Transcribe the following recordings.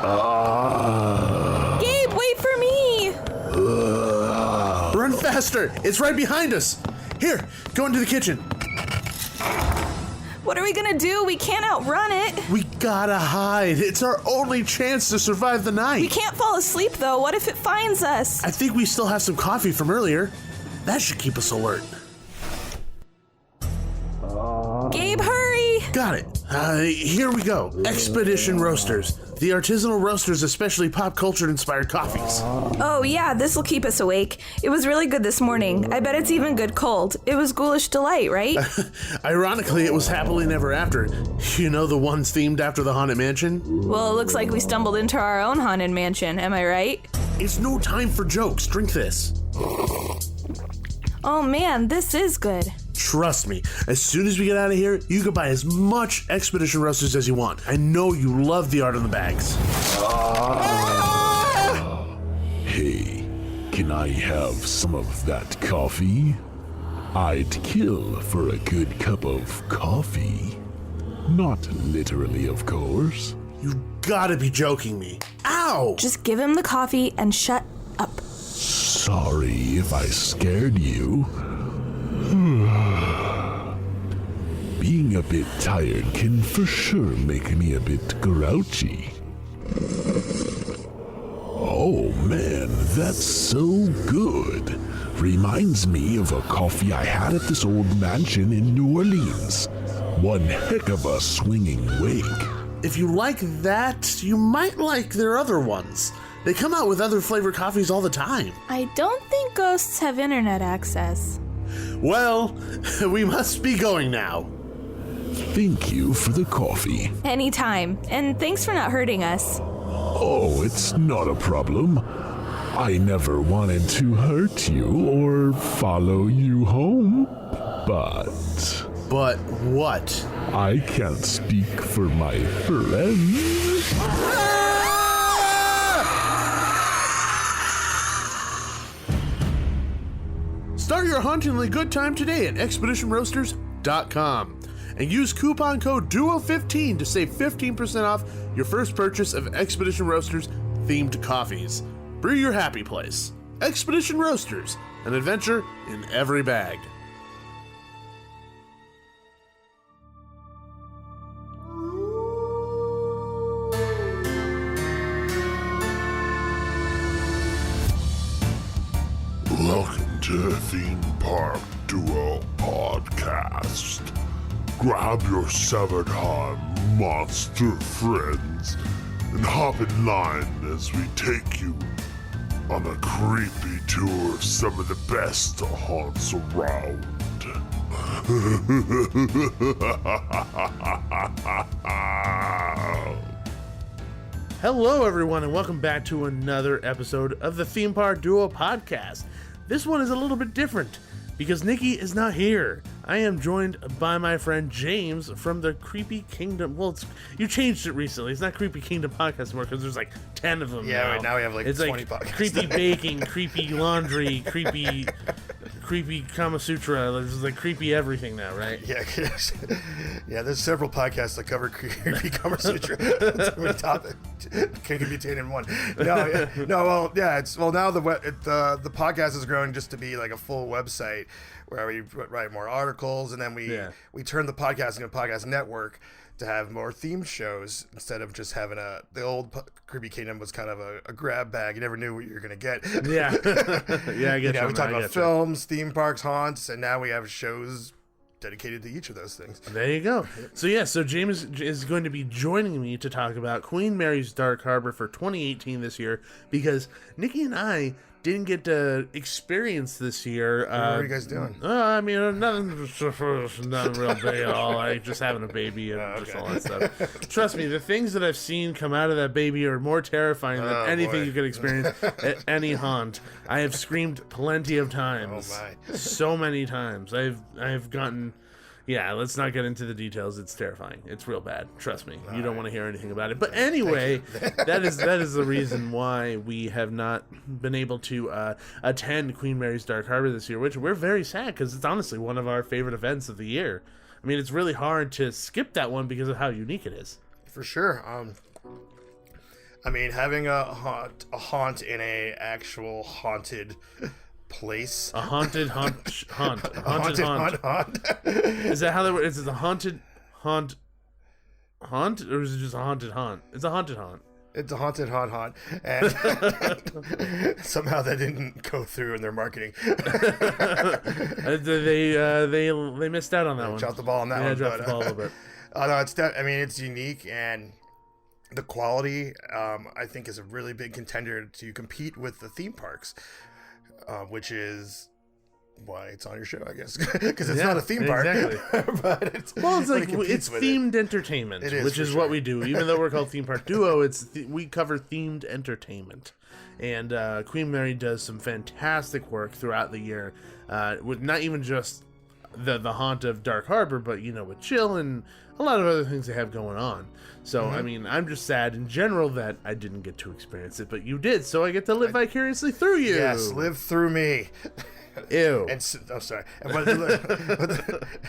Gabe, wait for me! Run faster! It's right behind us! Here, go into the kitchen. What are we gonna do? We can't outrun it. We gotta hide. It's our only chance to survive the night. We can't fall asleep, though. What if it finds us? I think we still have some coffee from earlier. That should keep us alert. Gabe, hurry! Got it. Here we go. Expedition Roasters. The artisanal roasters, especially pop culture inspired coffees. Oh yeah, this'll keep us awake. It was really good this morning. I bet it's even good cold. It was Ghoulish Delight, right? Ironically, it was Happily Never After. You know, the ones themed after the Haunted Mansion? Well, it looks like we stumbled into our own haunted mansion, am I right? It's no time for jokes. Drink this. Oh man, this is good. Trust me, as soon as we get out of here, you can buy as much Expedition Roasters as you want. I know you love the art on the bags. Hey, can I have some of that coffee? I'd kill for a good cup of coffee. Not literally, of course. You gotta be joking me. Ow! Just give him the coffee and shut up. Sorry if I scared you. Being a bit tired can for sure make me a bit grouchy. Oh man, that's so good. Reminds me of a coffee I had at this old mansion in New Orleans. One heck of a swinging wake. If you like that, you might like their other ones. They come out with other flavored coffees all the time. I don't think ghosts have internet access. Well, we must be going now. Thank you for the coffee. Anytime, and thanks for not hurting us. Oh, it's not a problem. I never wanted to hurt you or follow you home, but... But what? I can't speak for my friends. Start your hauntingly good time today at expeditionroasters.com and use coupon code DUO15 to save 15% off your first purchase of Expedition Roasters themed coffees. Brew your happy place. Expedition Roasters, an adventure in every bag. Welcome to Theme Park Duo Podcast. Grab your severed heart monster friends and hop in line as we take you on a creepy tour of some of the best haunts around. Hello, everyone, and welcome back to another episode of the Theme Park Duo Podcast. This one is a little bit different because Nikki is not here. I am joined by my friend James from the Creepy Kingdom. Well, you changed it recently. It's not Creepy Kingdom Podcast anymore because there's like 10 of them. Yeah, now. right now we have like it's 20 podcasts. Creepy baking, creepy laundry, creepy Kama Sutra. There's like creepy everything now, right? Yeah, yeah. There's several podcasts that cover creepy Kama Sutra. Too many topics can be contained in one. No. Well, yeah. Now the podcast is growing just to be like a full website where we write more articles, and then we turn the podcast into a podcast network to have more themed shows instead of just having the old Creepy Kingdom was kind of a grab bag. You never knew what you were going to get. Yeah. Yeah, I get you. We talk about films, theme parks, haunts, and now we have shows dedicated to each of those things. There you go. So James is going to be joining me to talk about Queen Mary's Dark Harbor for 2018 this year because Nikki and I didn't get to experience this year. What are you guys doing? I mean, nothing real big at all. Like just having a baby and just all that stuff. Trust me, the things that I've seen come out of that baby are more terrifying than anything you could experience at any haunt. I have screamed plenty of times. Oh my! So many times. I've gotten. Yeah, let's not get into the details. It's terrifying. It's real bad. Trust me. You don't want to hear anything about it. But anyway, that is the reason why we have not been able to attend Queen Mary's Dark Harbor this year, which we're very sad because it's honestly one of our favorite events of the year. I mean, it's really hard to skip that one because of how unique it is. For sure. I mean, having a haunt in a actual haunted place. A haunted haunt. Haunt. Is that how that works? Is it a haunted haunt, or is it just a haunted haunt? It's a haunted haunt. It's a haunted haunt, and somehow that didn't go through in their marketing. They missed out on that one. Dropped the ball on that one. Dropped the ball a little bit. No, I mean, it's unique, and the quality, I think, is a really big contender to compete with the theme parks, which is why it's on your show, I guess, because it's not a theme park. Exactly. But it's themed entertainment, which is what we do. Even though we're called Theme Park Duo, we cover themed entertainment. And Queen Mary does some fantastic work throughout the year, with not even just the haunt of Dark Harbor, but with Chill and a lot of other things they have going on. So I mean, I'm just sad in general that I didn't get to experience it, but you did, so I get to live vicariously through you. Yes, live through me. Ew. Sorry.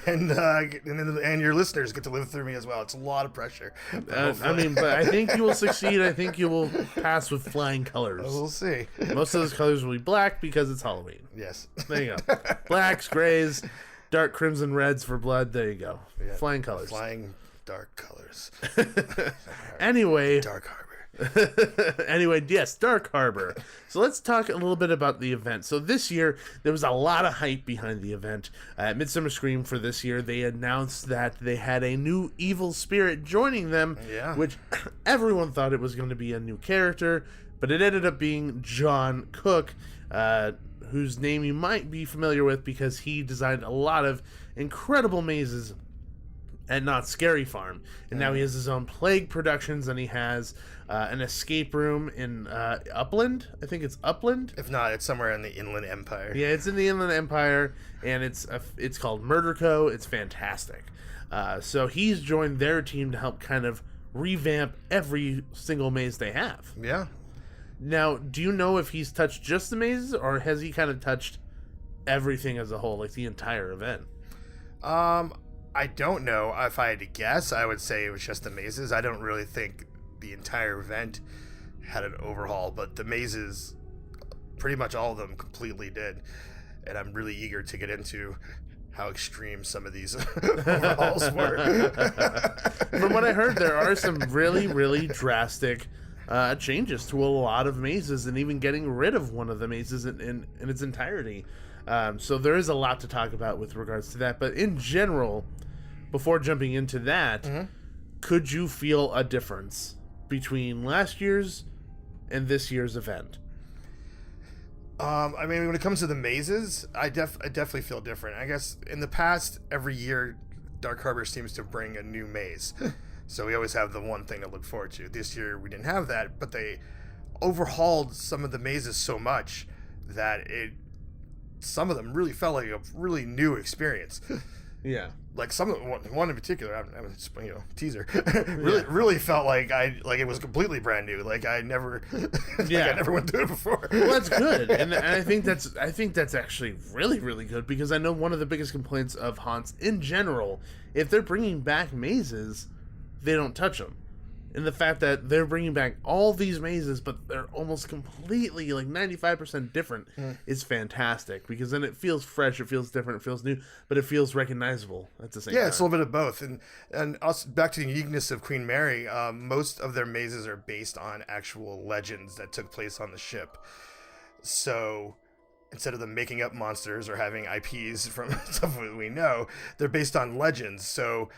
And your listeners get to live through me as well. It's a lot of pressure. But I think you will succeed. I think you will pass with flying colors. We'll see. Most of those colors will be black because it's Halloween. Yes. There you go. Blacks, grays, dark crimson reds for blood. There you go. Yeah. Flying colors. Flying dark colors. Anyway. Dark Harbor. Anyway, yes, Dark Harbor. So let's talk a little bit about the event. So this year, there was a lot of hype behind the event. At Midsummer Scream for this year, they announced that they had a new evil spirit joining them, which everyone thought it was going to be a new character, but it ended up being Jon Cooke, whose name you might be familiar with because he designed a lot of incredible mazes at Not Scary Farm, and now he has his own Plague Productions, and he has an escape room in Upland. I think it's Upland. If not, it's somewhere in the Inland Empire. Yeah, it's in the Inland Empire, and it's called Murder Co. It's fantastic. So he's joined their team to help kind of revamp every single maze they have. Yeah. Now, do you know if he's touched just the mazes, or has he kind of touched everything as a whole, like the entire event? I don't know. If I had to guess, I would say it was just the mazes. I don't really think the entire event had an overhaul, but the mazes, pretty much all of them completely did. And I'm really eager to get into how extreme some of these overhauls were. From what I heard, there are some really, really drastic changes to a lot of mazes, and even getting rid of one of the mazes in its entirety. So there is a lot to talk about with regards to that. But in general, before jumping into that, could you feel a difference between last year's and this year's event? I mean, when it comes to the mazes, I definitely feel different. I guess in the past, every year, Dark Harbor seems to bring a new maze. So we always have the one thing to look forward to. This year, we didn't have that, but they overhauled some of the mazes so much that some of them really felt like a really new experience. Yeah. Like one in particular, I teaser, really felt like it was completely brand new. Like I never, I never went through it before. Well, that's good, and I think that's actually really, really good, because I know one of the biggest complaints of haunts in general, if they're bringing back mazes, they don't touch them. And the fact that they're bringing back all these mazes, but they're almost completely, like 95% different, is fantastic. Because then it feels fresh, it feels different, it feels new, but it feels recognizable at the same time. Yeah, it's a little bit of both. And also, back to the uniqueness of Queen Mary, most of their mazes are based on actual legends that took place on the ship. So instead of them making up monsters or having IPs from stuff we know, they're based on legends. So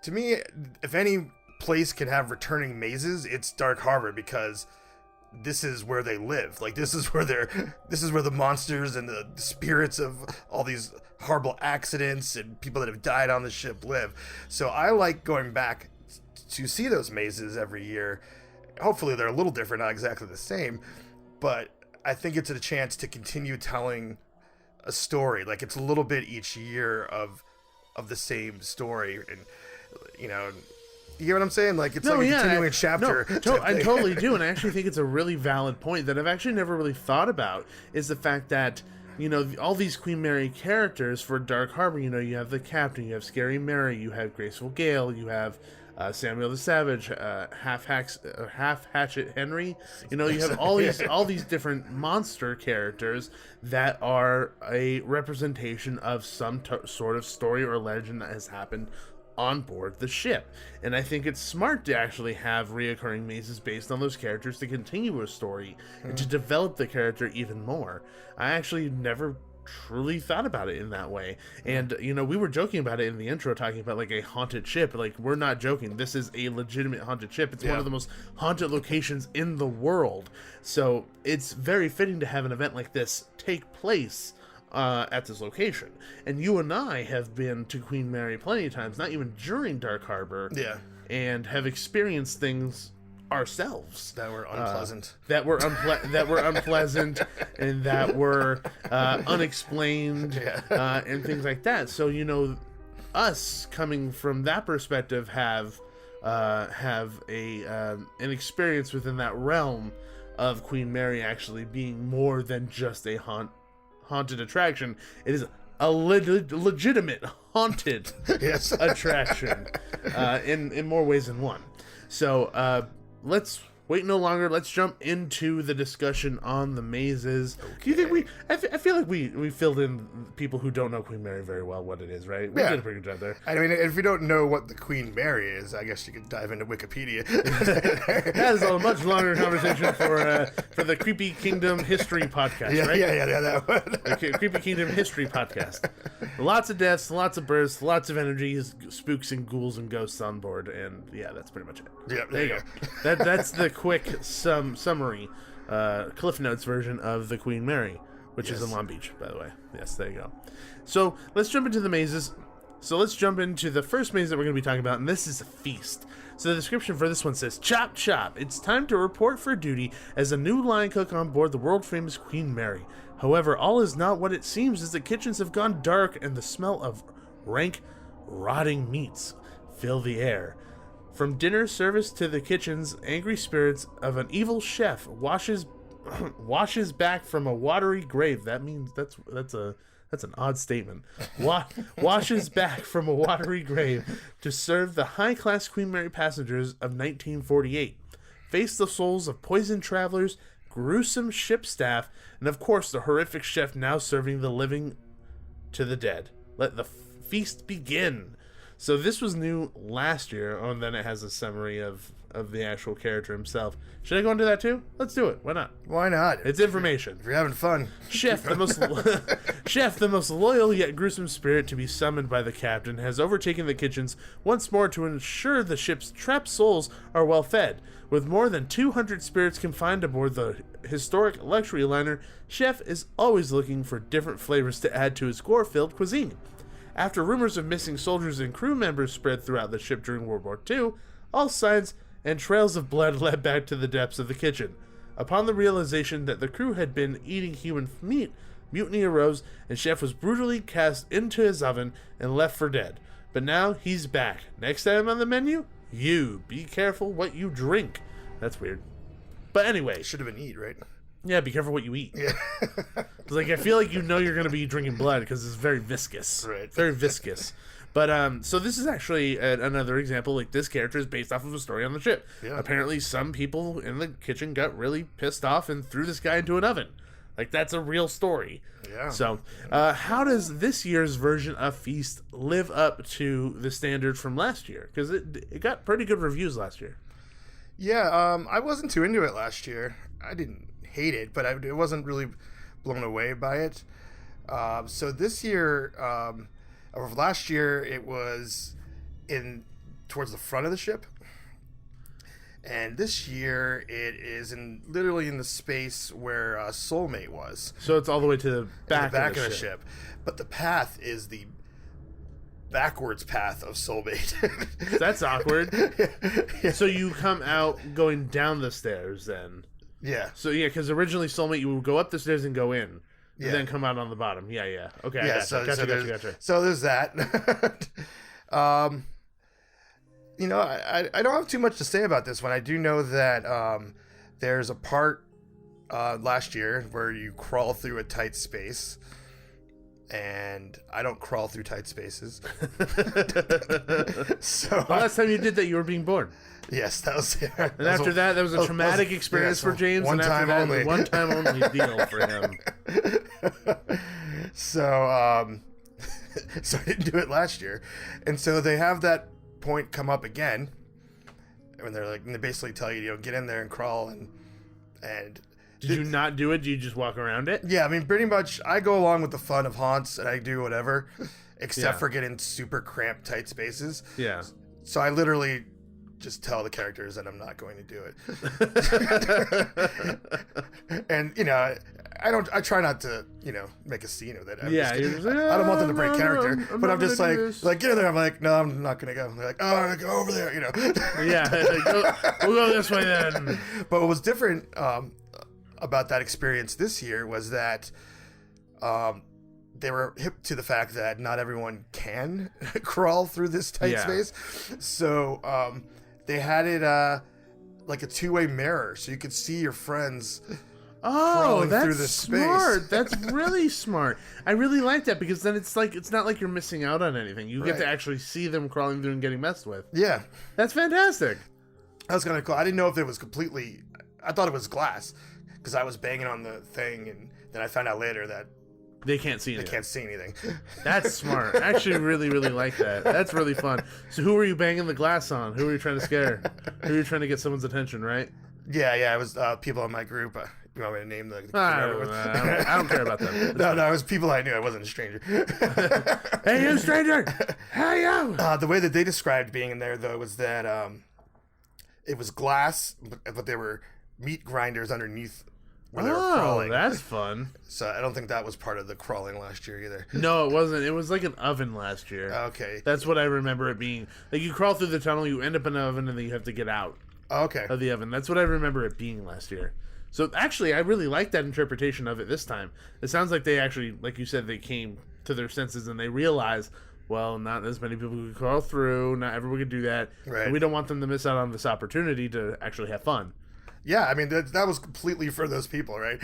to me, if any place can have returning mazes, it's Dark Harbor, because this is where they live. Like this is where the monsters and the spirits of all these horrible accidents and people that have died on the ship live. So I like going back to see those mazes every year. Hopefully they're a little different, not exactly the same, but I think it's a chance to continue telling a story. Like it's a little bit each year of the same story, and you get what I'm saying? Like it's a continuing chapter. I totally do, and I actually think it's a really valid point that I've actually never really thought about, is the fact that all these Queen Mary characters for Dark Harbor, you have the Captain, you have Scary Mary, you have Graceful Gale, you have Samuel the Savage, Half Hatchet Henry. You know, you have all these different monster characters that are a representation of some sort of story or legend that has happened on board the ship. And I think it's smart to actually have reoccurring mazes based on those characters to continue a story and to develop the character even more. I actually never truly thought about it in that way. And, you know, we were joking about it in the intro, talking about like a haunted ship. Like, we're not joking. This is a legitimate haunted ship. It's one of the most haunted locations in the world. So it's very fitting to have an event like this take place at this location. And you and I have been to Queen Mary plenty of times, not even during Dark Harbor, and have experienced things ourselves that were unpleasant, that were unpleasant, and that were unexplained, and things like that. So, you know, us coming from that perspective have an experience within that realm of Queen Mary actually being more than just a haunted attraction. It is a legitimate haunted attraction in more ways than one. So let's wait no longer. Let's jump into the discussion on the mazes. Do you think I feel like we filled in people who don't know Queen Mary very well what it is, right? We did a pretty good job there. I mean, if you don't know what the Queen Mary is, I guess you could dive into Wikipedia. That is a much longer conversation for the Creepy Kingdom History Podcast, right? Yeah, that one. The Creepy Kingdom History Podcast. Lots of deaths, lots of births, lots of energies, spooks and ghouls and ghosts on board, and yeah, that's pretty much it. Yeah, there you go. That's the quick summary, Cliff Notes version of the Queen Mary, which is in Long Beach, by the way. Yes, there you go. So let's jump into the mazes. So let's jump into the first maze that we're going to be talking about, and this is a feast. So the description for this one says, "Chop, chop. It's time to report for duty as a new line cook on board the world-famous Queen Mary. However, all is not what it seems, as the kitchens have gone dark and the smell of rank, rotting meats fill the air. From dinner service to the kitchens, angry spirits of an evil chef washes back from a watery grave." That means that's an odd statement. Washes back from a watery grave to serve the high-class Queen Mary passengers of 1948. Face the souls of poisoned travelers, gruesome ship staff, and of course the horrific chef now serving the living to the dead. Let the feast begin. So this was new last year, and then it has a summary of the actual character himself. Should I go into that too? Let's do it. Why not? Why not? It's information. If you're having fun. Chef, the most loyal yet gruesome spirit to be summoned by the captain, has overtaken the kitchens once more to ensure the ship's trapped souls are well fed. With more than 200 spirits confined aboard the historic luxury liner, Chef is always looking for different flavors to add to his gore-filled cuisine. After rumors of missing soldiers and crew members spread throughout the ship during World War II, all signs and trails of blood led back to the depths of the kitchen. Upon the realization that the crew had been eating human meat, mutiny arose, and Chef was brutally cast into his oven and left for dead. But now he's back. Next item on the menu? You. Be careful what you drink. That's weird. But anyway. Should have been eat, right? Yeah, be careful what you eat. Yeah. Like, I feel like you know you're going to be drinking blood because it's very viscous. Right. Very viscous. But, so this is actually another example. Like, this character is based off of a story on the ship. Yeah. Apparently, some people in the kitchen got really pissed off and threw this guy into an oven. Like, that's a real story. Yeah. So, how does this year's version of Feast live up to the standard from last year? Because it got pretty good reviews last year. Yeah, I wasn't too into it last year. I didn't hate it, but it wasn't really blown away by it. So this year, or last year, it was towards the front of the ship, and this year it is literally in the space where Soulmate was. So it's all the way to the back of the ship, but the path is the backwards path of Soulmate. That's awkward. Yeah. So you come out going down the stairs then. Yeah. So yeah, because originally Soulmate you would go up the stairs and go in, and then come out on the bottom. Yeah. Okay. Yeah. Gotcha. So there's that. You know, I don't have too much to say about this one. I do know that there's a part last year where you crawl through a tight space, and I don't crawl through tight spaces. So The last time you did that, you were being born. yes, that was. Yeah, And after that was a traumatic experience for James. One and after time that, only. One time only deal for him. So, so I didn't do it last year, and so they have that point come up again, when they're like, and they basically tell you, get in there and crawl, and Did you not do it? Do you just walk around it? yeah, I mean, pretty much, I go along with the fun of haunts, and I do whatever, except Yeah. for getting super cramped, tight spaces. Yeah. So I literally just tell the characters that I'm not going to do it. And I try not to make a scene with it. Yeah, you're just like, I don't want them to break no, character, I'm but not I'm just gonna do this. like get in there. I'm like, no, I'm not gonna go. And they're like, oh, go over there. Yeah. We'll go this way then. But what was different about that experience this year was that they were hip to the fact that not everyone can crawl through this tight Yeah. space. So they had it like a two-way mirror, so you could see your friends. Oh, crawling that's through this space. smart. That's really smart. I really like that because then it's not like you're missing out on anything. You get to Right. actually see them crawling through and getting messed with. Yeah, That's fantastic. that was kind of cool. I didn't know if it was completely. I thought it was glass because I was banging on the thing, and then I found out later that They can't see I anything. can't see anything. That's smart. I actually really, really like that. That's really fun. So who were you banging the glass on? Who were you trying to scare? Who were you trying to get someone's attention, right? Yeah, it was people in my group. You want me to name the I don't care about them. No, it was people I knew. I wasn't a stranger. Hey, you stranger! Hey, you! The way that they described being in there, though, was that it was glass, but there were meat grinders underneath where they were Oh, crawling. that's fun. So I don't think that was part of the crawling last year either. No, it wasn't. It was like an oven last year. Okay. That's what I remember it being. Like, you crawl through the tunnel, you end up in an oven, and then you have to get out Okay. of the oven. That's what I remember it being last year. So, actually, I really like that interpretation of it this time. It sounds like they actually, like you said, they came to their senses and they realized, well, not as many people could crawl through, not everyone could do that. Right. And we don't want them to miss out on this opportunity to actually have fun. Yeah, I mean that was completely for those people, right?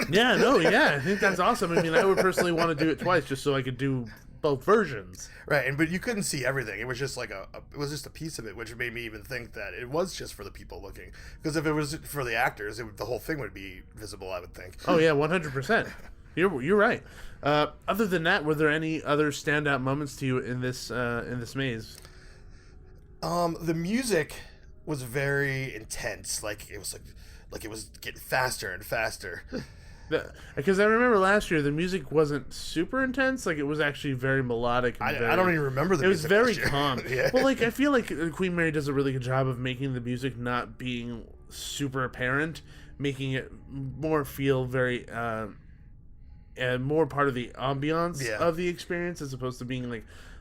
Yeah, no, yeah, I think that's awesome. I mean, I would personally want to do it twice just so I could do both versions. Right, but you couldn't see everything. It was just like it was just a piece of it, which made me even think that it was just for the people looking. Because if it was for the actors, the whole thing would be visible, I would think. Oh yeah, 100%. You're right. Other than that, were there any other standout moments to you in this maze? The music was very intense. Like it was getting faster and faster. Because I remember last year the music wasn't super intense. Like, it was actually very melodic. And I don't even remember the It was music very last year. calm. Yeah. Well, like, I feel like Queen Mary does a really good job of making the music not being super apparent, making it more feel very and more part of the ambiance Yeah. of the experience, as opposed to being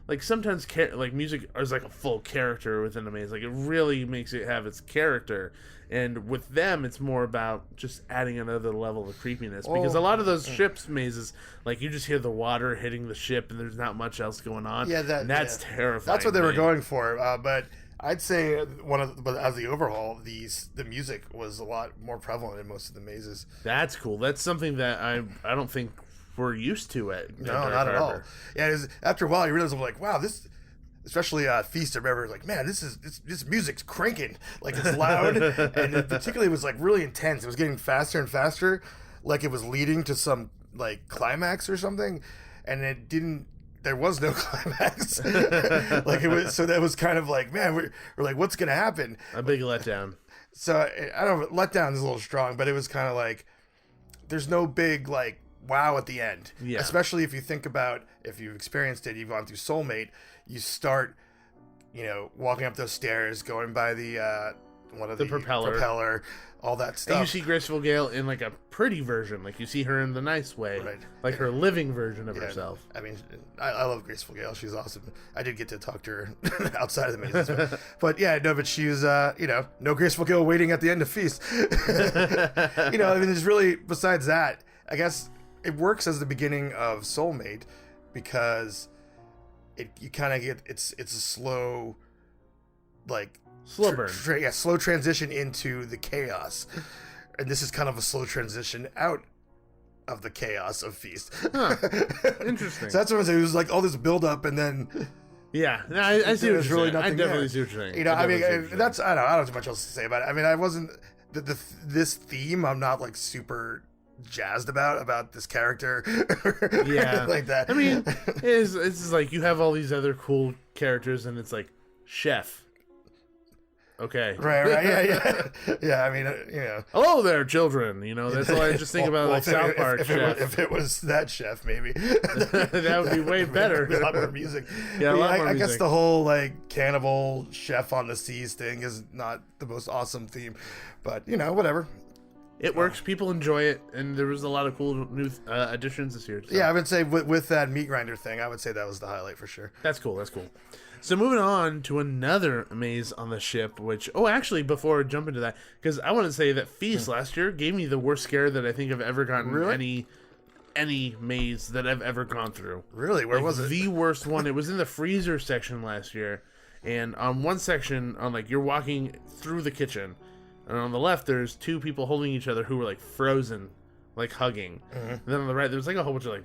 like sometimes like music is like a full character within a maze. Like, it really makes it have its character. And with them, it's more about just adding another level of creepiness. Because a lot of those ships mazes, like, you just hear the water hitting the ship and there's not much else going on. Yeah, that's terrifying. That's what they to were me. going for. But I'd say but as the overhaul, the music was a lot more prevalent in most of the mazes. That's cool. That's something that I don't think we're used to at No, Dark not at all. Harbor. Yeah, after a while, you realize, I'm like, wow, this, especially Feast, I remember, like, man, this music's cranking, like, it's loud, and it particularly was like really intense. It was getting faster and faster, like it was leading to some like climax or something, and it didn't. There was no climax. Like, it was, so that was kind of like, man, we're like, what's gonna happen? A big letdown. So I don't know, letdown is a little strong, but it was kind of like, there's no big like wow at the end. Yeah. Especially if you think about, if you've experienced it, you've gone through Soulmate, you start, walking up those stairs, going by the propeller, all that stuff. And you see Graceful Gale in like a pretty version, like you see her in the nice way, Right. like her living version of Yeah, herself. I mean, I love Graceful Gale. She's awesome. I did get to talk to her outside of the mazes, but yeah, no, but she's no Graceful Gale waiting at the end of Feast. I mean, there's really, besides that, I guess it works as the beginning of Soulmate because you kind of get it's a slow, like Slow burn. slow transition into the chaos, and this is kind of a slow transition out of the chaos of Feast. Huh. Interesting. So that's what I'm saying. It was like all this build up, and then Yeah, no, I see what there's you're really saying. I nothing definitely there. see what you're saying. You know, I mean, definitely see what you're saying. that's I don't have too much else to say about it. I mean, I wasn't this theme. I'm not like super jazzed about this character. Yeah, like that. I mean, it's just like you have all these other cool characters, and it's like chef. Okay. Right. Yeah. Yeah. I mean, you know. Hello there, children. You know, that's all I just think about, like South Park chef. If it was that chef, maybe That would be way better. A lot more music. Yeah, a lot more I guess music. the whole like cannibal chef on the seas thing is not the most awesome theme, but you know, whatever. It works. People enjoy it, and there was a lot of cool new additions this year. So. Yeah, I would say with that meat grinder thing, I would say that was the highlight for sure. That's cool. That's cool. So moving on to another maze on the ship, which actually before I jump into that, because I want to say that Feast last year gave me the worst scare that I think I've ever gotten any maze that I've ever gone through. Really, where was it? The worst one. It was in the freezer section last year, and on one section, on like you're walking through the kitchen, and on the left there's two people holding each other who were like frozen, like hugging. And then on the right there's like a whole bunch of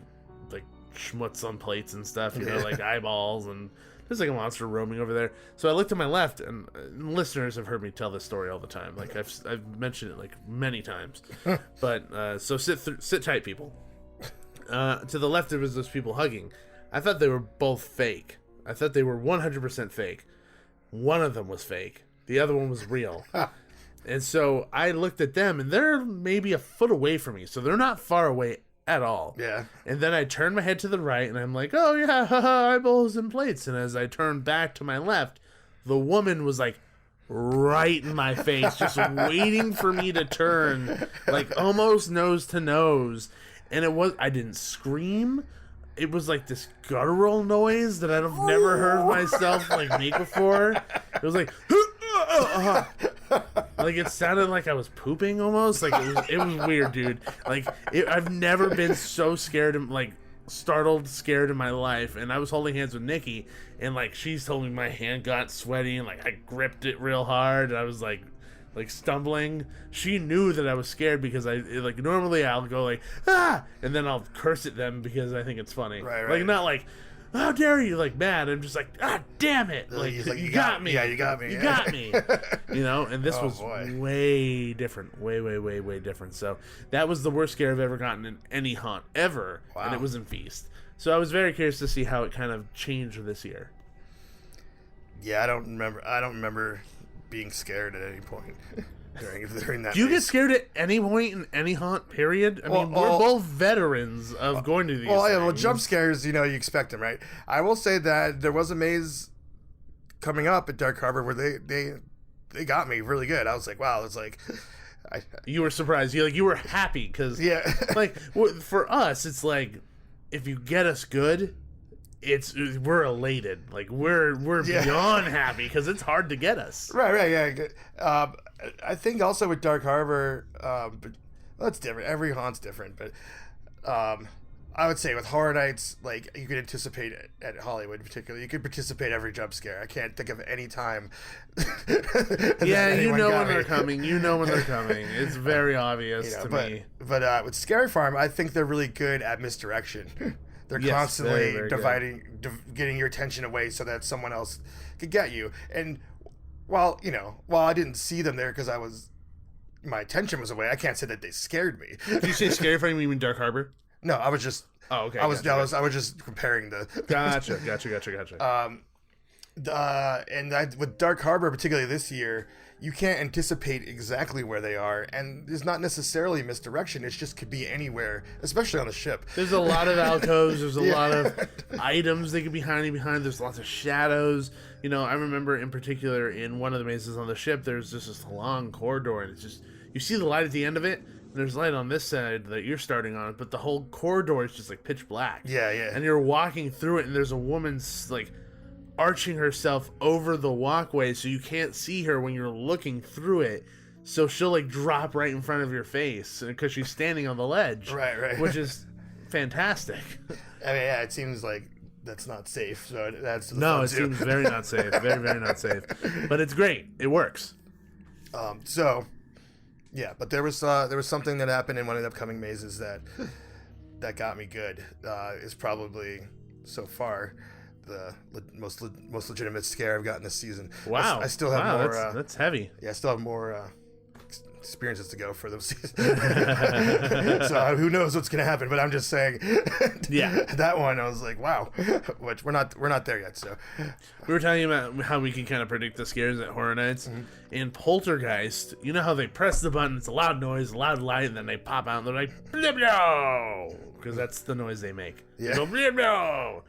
like schmutz on plates and stuff, you know, like eyeballs, and there's like a monster roaming over there. So I looked to my left, and listeners have heard me tell this story all the time. Like I've mentioned it like many times. But so sit tight, people. To the left there was those people hugging. I thought they were both fake. I thought they were 100% fake. One of them was fake. The other one was real. And so I looked at them, and they're maybe a foot away from me. So they're not far away at all. Yeah. And then I turned my head to the right, and I'm like, oh yeah, haha, eyeballs and plates. And as I turned back to my left, the woman was like right in my face, just waiting for me to turn, like almost nose to nose. And I didn't scream. It was like this guttural noise that I've never heard myself like make before. It was like, like it sounded like I was pooping almost. Like it was weird, dude. Like I've never been so scared and like scared in my life. And I was holding hands with Nikki, and like she's told me my hand got sweaty, and like I gripped it real hard, and I was like stumbling. She knew that I was scared because normally I'll go like and then I'll curse at them because I think it's funny. Right. Like not like, how dare you, like mad. I'm just like, damn it, like you got me. Yeah, you got me. You got me. You know, and this was boy. way different, way different. So that was the worst scare I've ever gotten in any haunt ever. Wow. And it was in Feast. So I was very curious to see how it kind of changed this year. Yeah, I don't remember being scared at any point during that. Do you get maze. scared at any point in any haunt, period? I mean, we're both veterans of going to these things. Jump scares, you know, you expect them, right? I will say that there was a maze coming up at Dark Harbor where they got me really good. I was like, wow, it's like... You were surprised. You were happy because, Yeah. like, for us, it's like, if you get us good... we're elated, like we're beyond happy because it's hard to get us. Right, yeah. I think also with Dark Harbor, but that's different. Every haunt's different, but I would say with Horror Nights, like you could anticipate it at Hollywood, particularly. You could participate every jump scare. I can't think of any time. Yeah, you know when they're coming. You know when they're coming. It's very obvious to me. But with Scary Farm, I think they're really good at misdirection. They're constantly getting your attention away so that someone else could get you. And while I didn't see them there because my attention was away, I can't say that they scared me. Did you say Scary Farm? You mean Dark Harbor? No, I was just. Oh, okay. I was just comparing the. Gotcha. With Dark Harbor, particularly this year, you can't anticipate exactly where they are, and there's not necessarily misdirection. It just could be anywhere, especially on the ship. There's a lot of alcoves. There's a lot of items they could be hiding behind. There's lots of shadows. You know, I remember in particular in one of the mazes on the ship, there's just this long corridor, and it's just you see the light at the end of it. And there's light on this side that you're starting on, but the whole corridor is just like pitch black. Yeah. And you're walking through it, and there's a woman like arching herself over the walkway so you can't see her when you're looking through it, so she'll like drop right in front of your face because she's standing on the ledge, right, which is fantastic. I mean, yeah, it seems like that's not safe, so that's seems very not safe, very not safe, but it's great, it works. So yeah, but there was something that happened in one of the upcoming mazes that that got me good is probably so far the most legitimate scare I've gotten this season. Wow. I still have more. That's heavy. Yeah, I still have more experiences to go for those seasons. So who knows what's gonna happen? But I'm just saying. Yeah. That one I was like, wow. Which we're not there yet. So We were talking about how we can kind of predict the scares at Horror Nights. Mm-hmm. In Poltergeist, you know how they press the button, it's a loud noise, a loud light, and then they pop out and they're like, blip, no! Because that's the noise they make. Yeah. They go, blip, no!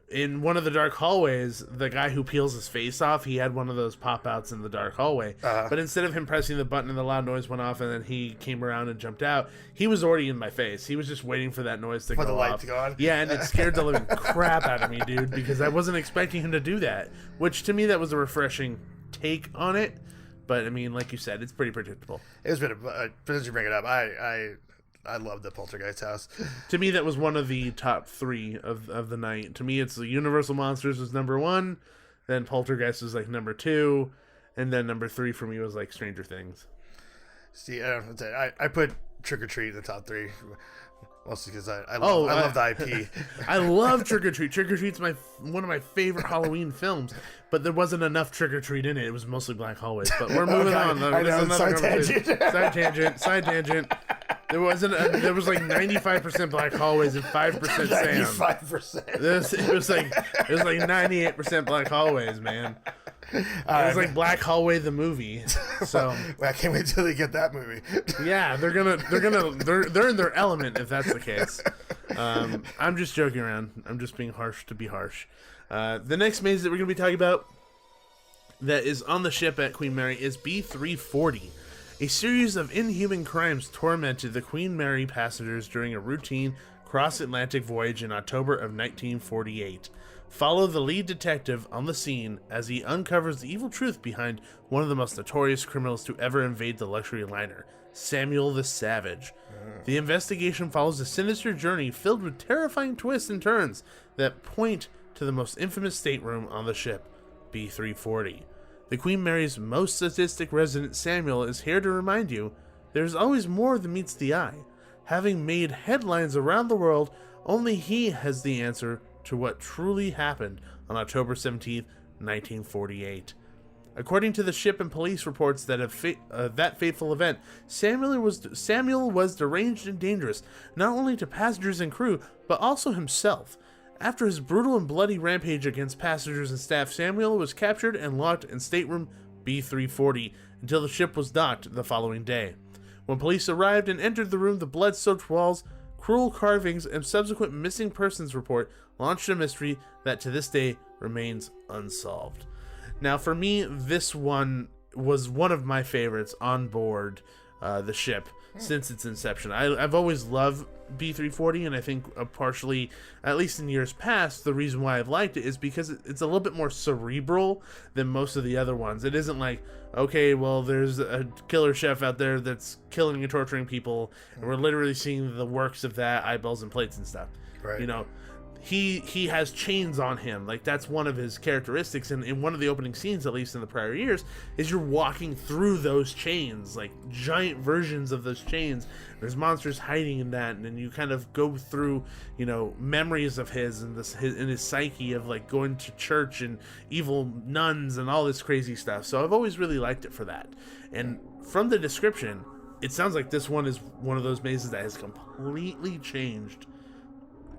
In one of the dark hallways, the guy who peels his face off, he had one of those pop-outs in the dark hallway. But instead of him pressing the button and the loud noise went off and then he came around and jumped out, he was already in my face. He was just waiting for that noise to go off. for the light to go on. Yeah, and it scared the living crap out of me, dude, because I wasn't expecting him to do that. Which, to me, that was a refreshing take on it. But, I mean, like you said, it's pretty predictable. It was been. As you bring it up, I love the Poltergeist house. To me, that was one of the top 3 of the night. To me, it's the Universal Monsters was number 1, then Poltergeist was like number 2, and then number 3 for me was like Stranger Things. See, I put Trick or Treat in the top 3, mostly because I love the IP. I love Trick or Treat. Trick or Treat's one of my favorite Halloween films, but there wasn't enough Trick or Treat in it. It was mostly black hallways. But we're moving on. I know, side tangent. Side tangent. There was like 95% black hallways and 5% Sam. 95%. It was like 98% black hallways, man. It was like Black Hallway the movie. So well, I can't wait till they get that movie. yeah, they're in their element if that's the case. I'm just joking around. I'm just being harsh to be harsh. The next maze that we're gonna be talking about that is on the ship at Queen Mary is B340. A series of inhuman crimes tormented the Queen Mary passengers during a routine cross-Atlantic voyage in October of 1948. Follow the lead detective on the scene as he uncovers the evil truth behind one of the most notorious criminals to ever invade the luxury liner, Samuel the Savage. The investigation follows a sinister journey filled with terrifying twists and turns that point to the most infamous stateroom on the ship, B340. The Queen Mary's most sadistic resident, Samuel, is here to remind you there's always more than meets the eye. Having made headlines around the world, only he has the answer to what truly happened on October 17th, 1948. According to the ship and police reports that that fateful event, Samuel was deranged and dangerous, not only to passengers and crew, but also himself. After his brutal and bloody rampage against passengers and staff, Samuel was captured and locked in stateroom B340 until the ship was docked the following day. When police arrived and entered the room, the blood-soaked walls, cruel carvings, and subsequent missing persons report launched a mystery that to this day remains unsolved. Now, for me, this one was one of my favorites on board the ship since its inception. I've always loved B340, and I think partially, at least in years past, the reason why I've liked it is because it's a little bit more cerebral than most of the other ones. It isn't like, okay, well, there's a killer chef out there that's killing and torturing people, and we're literally seeing the works of that, eyeballs and plates and stuff. Right. You know, he has chains on him. Like, that's one of his characteristics. And in one of the opening scenes, at least in the prior years, is you're walking through those chains, like giant versions of those chains. There's monsters hiding in that, and then you kind of go through, you know, memories of his and his psyche of like going to church and evil nuns and all this crazy stuff. So I've always really liked it for that. And from the description, it sounds like this one is one of those mazes that has completely changed,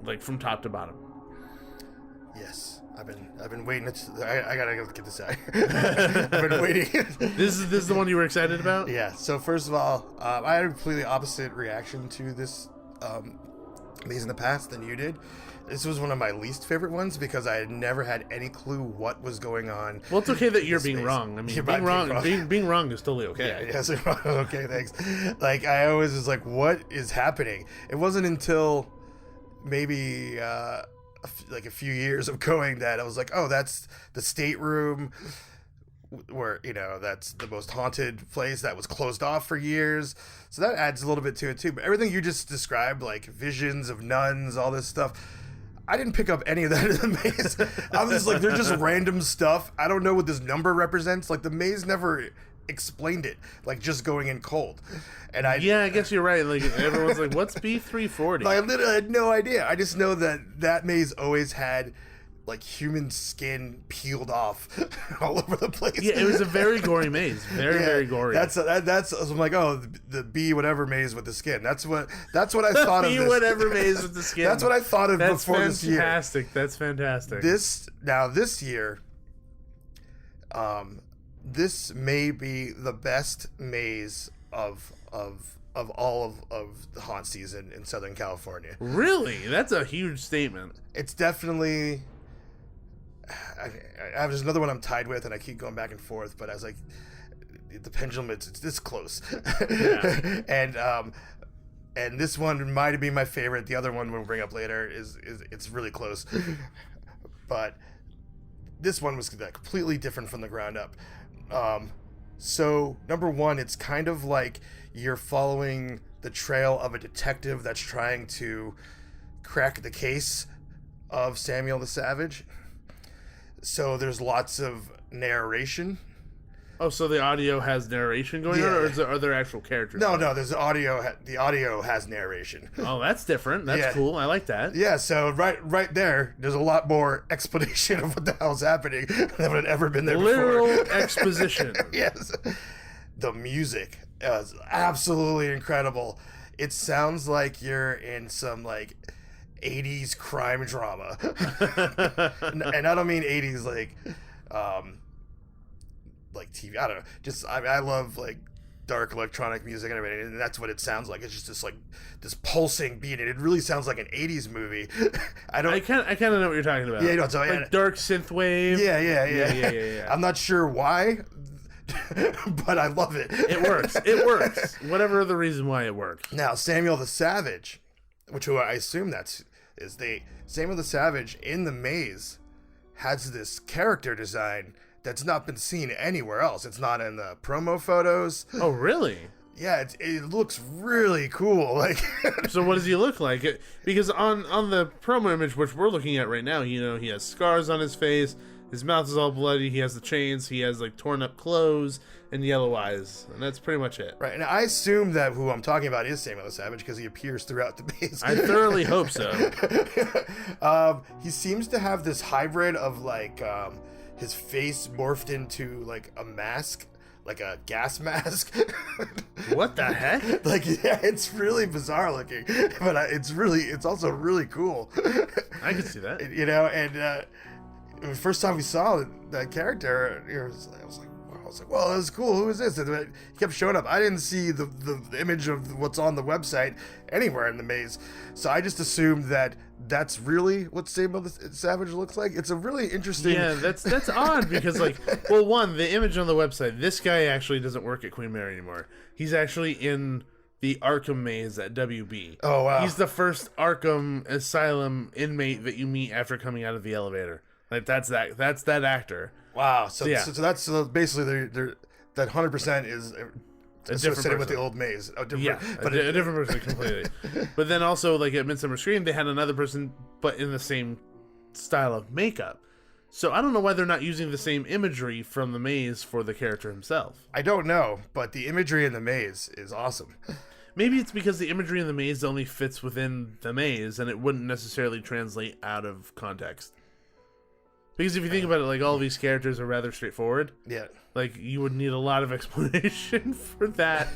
like from top to bottom. Yes, I've been waiting. I gotta go get this out. I've been waiting. This is the one you were excited about? Yeah. So first of all, I had a completely opposite reaction to this maze in the past than you did. This was one of my least favorite ones because I had never had any clue what was going on. Well, it's okay that you're being wrong. I mean, being wrong is totally okay. Yeah, yes, okay, thanks. Like, I always was like, what is happening? It wasn't until maybe like a few years of going that I was like, oh, that's the stateroom where, you know, that's the most haunted place that was closed off for years. So that adds a little bit to it too. But everything you just described, like visions of nuns, all this stuff, I didn't pick up any of that in the maze. I was just like, they're just random stuff. I don't know what this number represents. Like, the maze never explained it, like just going in cold. And I guess you're right. Like everyone's like, "What's B340?" I literally had no idea. I just know that maze always had like human skin peeled off all over the place. Yeah, it was a very gory maze. Very gory. That's I'm like, oh, the bee whatever maze with the skin. That's what I thought of. Bee this. whatever maze with the skin. That's what I thought of before this year. That's fantastic. This year, this may be the best maze of all of the haunt season in Southern California. Really? That's a huge statement. It's definitely. I have just another one I'm tied with, and I keep going back and forth. But I was like, the pendulum, it's this close, Yeah. and this one might be my favorite. The other one we'll bring up later is it's really close, but this one was completely different from the ground up. So number one, it's kind of like you're following the trail of a detective that's trying to crack the case of Samuel the Savage. So there's lots of narration. Oh, so the audio has narration going on, or are there actual characters? No, there's audio. The audio has narration. Oh, that's different. That's cool. I like that. Yeah, so right there's a lot more explanation of what the hell's happening than would have ever been there Literal before. exposition. Yes. The music is absolutely incredible. It sounds like you're in some like 80s crime drama. And I don't mean 80s like TV. I don't know. Just I love like dark electronic music and everything, and that's what it sounds like. It's just this pulsing beat, and it really sounds like an 80s movie. I kind of know what you're talking about. Yeah, you know, so like dark synthwave. Yeah. I'm not sure why, but I love it. It works. Whatever the reason why it works. Now, Samuel the Savage, who I assume Samuel the Savage in the maze has this character design that's not been seen anywhere else. It's not in the promo photos. Oh, really? Yeah, it looks really cool. Like, so what does he look like? Because on the promo image, which we're looking at right now, you know, he has scars on his face. His mouth is all bloody. He has the chains. He has like torn up clothes and yellow eyes, and that's pretty much it. Right, and I assume that who I'm talking about is Samuel the Savage because he appears throughout the maze. I thoroughly hope so. He seems to have this hybrid of like his face morphed into like a mask, like a gas mask. What the heck? Like, yeah, it's really bizarre looking, but it's also really cool. I can see that. You know, and the first time we saw that character, I was like, well, that was cool. Who is this? And he kept showing up. I didn't see the image of what's on the website anywhere in the maze, so I just assumed that that's really what Samuel the Savage looks like. It's a really interesting. Yeah, that's odd because like, well, one, the image on the website. This guy actually doesn't work at Queen Mary anymore. He's actually in the Arkham maze at WB. Oh wow! He's the first Arkham Asylum inmate that you meet after coming out of the elevator. Like that's that actor. Wow. So yeah. So that's basically they're that 100% is associated with the old maze. A different person completely. But then also like at Midsummer Scream, they had another person, but in the same style of makeup. So I don't know why they're not using the same imagery from the maze for the character himself. I don't know, but the imagery in the maze is awesome. Maybe it's because the imagery in the maze only fits within the maze, and it wouldn't necessarily translate out of context. Because if you think about it, like all these characters are rather straightforward. Yeah. Like you would need a lot of explanation for that.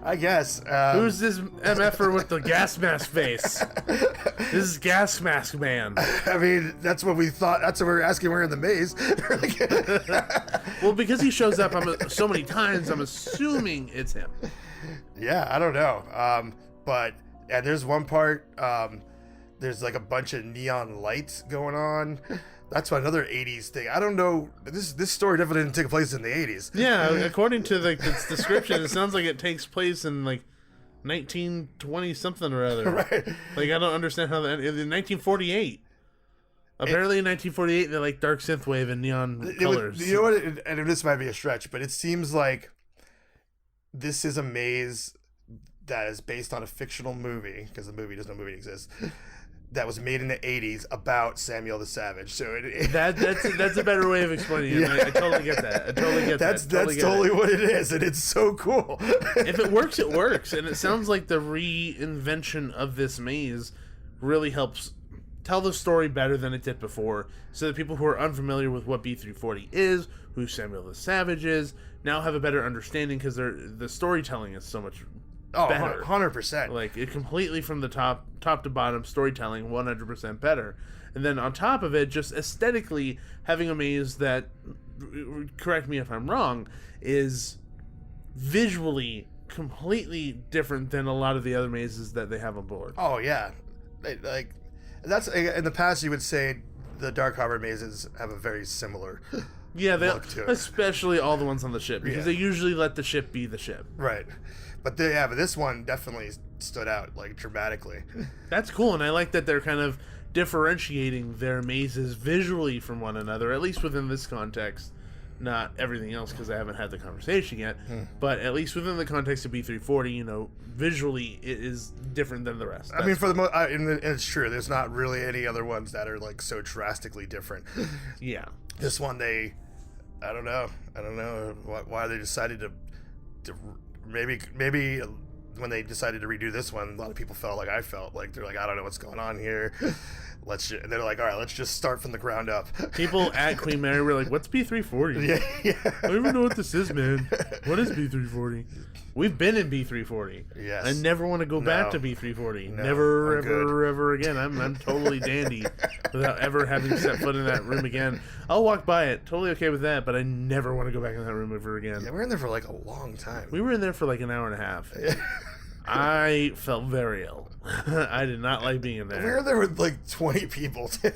I guess. Who's this MFer with the gas mask face? This is Gas Mask Man. I mean, that's what we thought. That's what we were asking. We're in the maze. Well, because he shows up so many times, I'm assuming it's him. Yeah, I don't know. But yeah, there's one part. There's like a bunch of neon lights going on. That's another 80s thing. I don't know. This story definitely didn't take place in the 80s. Yeah, according to its description, it sounds like it takes place in like 1920 something or other. Right. Like I don't understand how that. In 1948. Apparently, in 1948, they like dark synthwave and neon colors. You know what? And this might be a stretch, but it seems like this is a maze that is based on a fictional movie because the movie doesn't know movie exists. that was made in the 80s about Samuel the Savage. So that's a better way of explaining it. Yeah. I totally get that. I totally get that's that. that's totally what it is, and it's so cool. If it works, it works. And it sounds like the reinvention of this maze really helps tell the story better than it did before, so that people who are unfamiliar with what B340 is, who Samuel the Savage is, now have a better understanding, because the storytelling is so much better. 100%. Like, it completely from the top to bottom, storytelling 100% better. And then on top of it, just aesthetically having a maze that, correct me if I'm wrong, is visually completely different than a lot of the other mazes that they have on board. Oh yeah, like that's in the past you would say the Dark Harbor mazes have a very similar Yeah, look to it. especially all the ones on the ship, because they usually let the ship be the ship. Right. But but this one definitely stood out like dramatically. That's cool, and I like that they're kind of differentiating their mazes visually from one another, at least within this context. Not everything else, because I haven't had the conversation yet, but at least within the context of B340, visually it is different than the rest. I mean, for the most, and it's true. There's not really any other ones that are like so drastically different. Yeah. This one, I don't know why they decided to maybe when they decided to redo this one, a lot of people felt like I felt like they're like, I don't know what's going on here. And they're like, all right, let's just start from the ground up. People at Queen Mary were like, what's B340? Yeah. I don't even know what this is, man. What is B340? We've been in B340. Yes. I never want to go back No. to B340. No, Never, I'm ever again. I'm totally dandy without ever having set foot in that room again. I'll walk by it. Totally okay with that, but I never want to go back in that room ever again. Yeah, we were in there for like a long time. We were in there for like an hour and a half. I felt very ill. I did not like being in there. We were there with like 20 people too.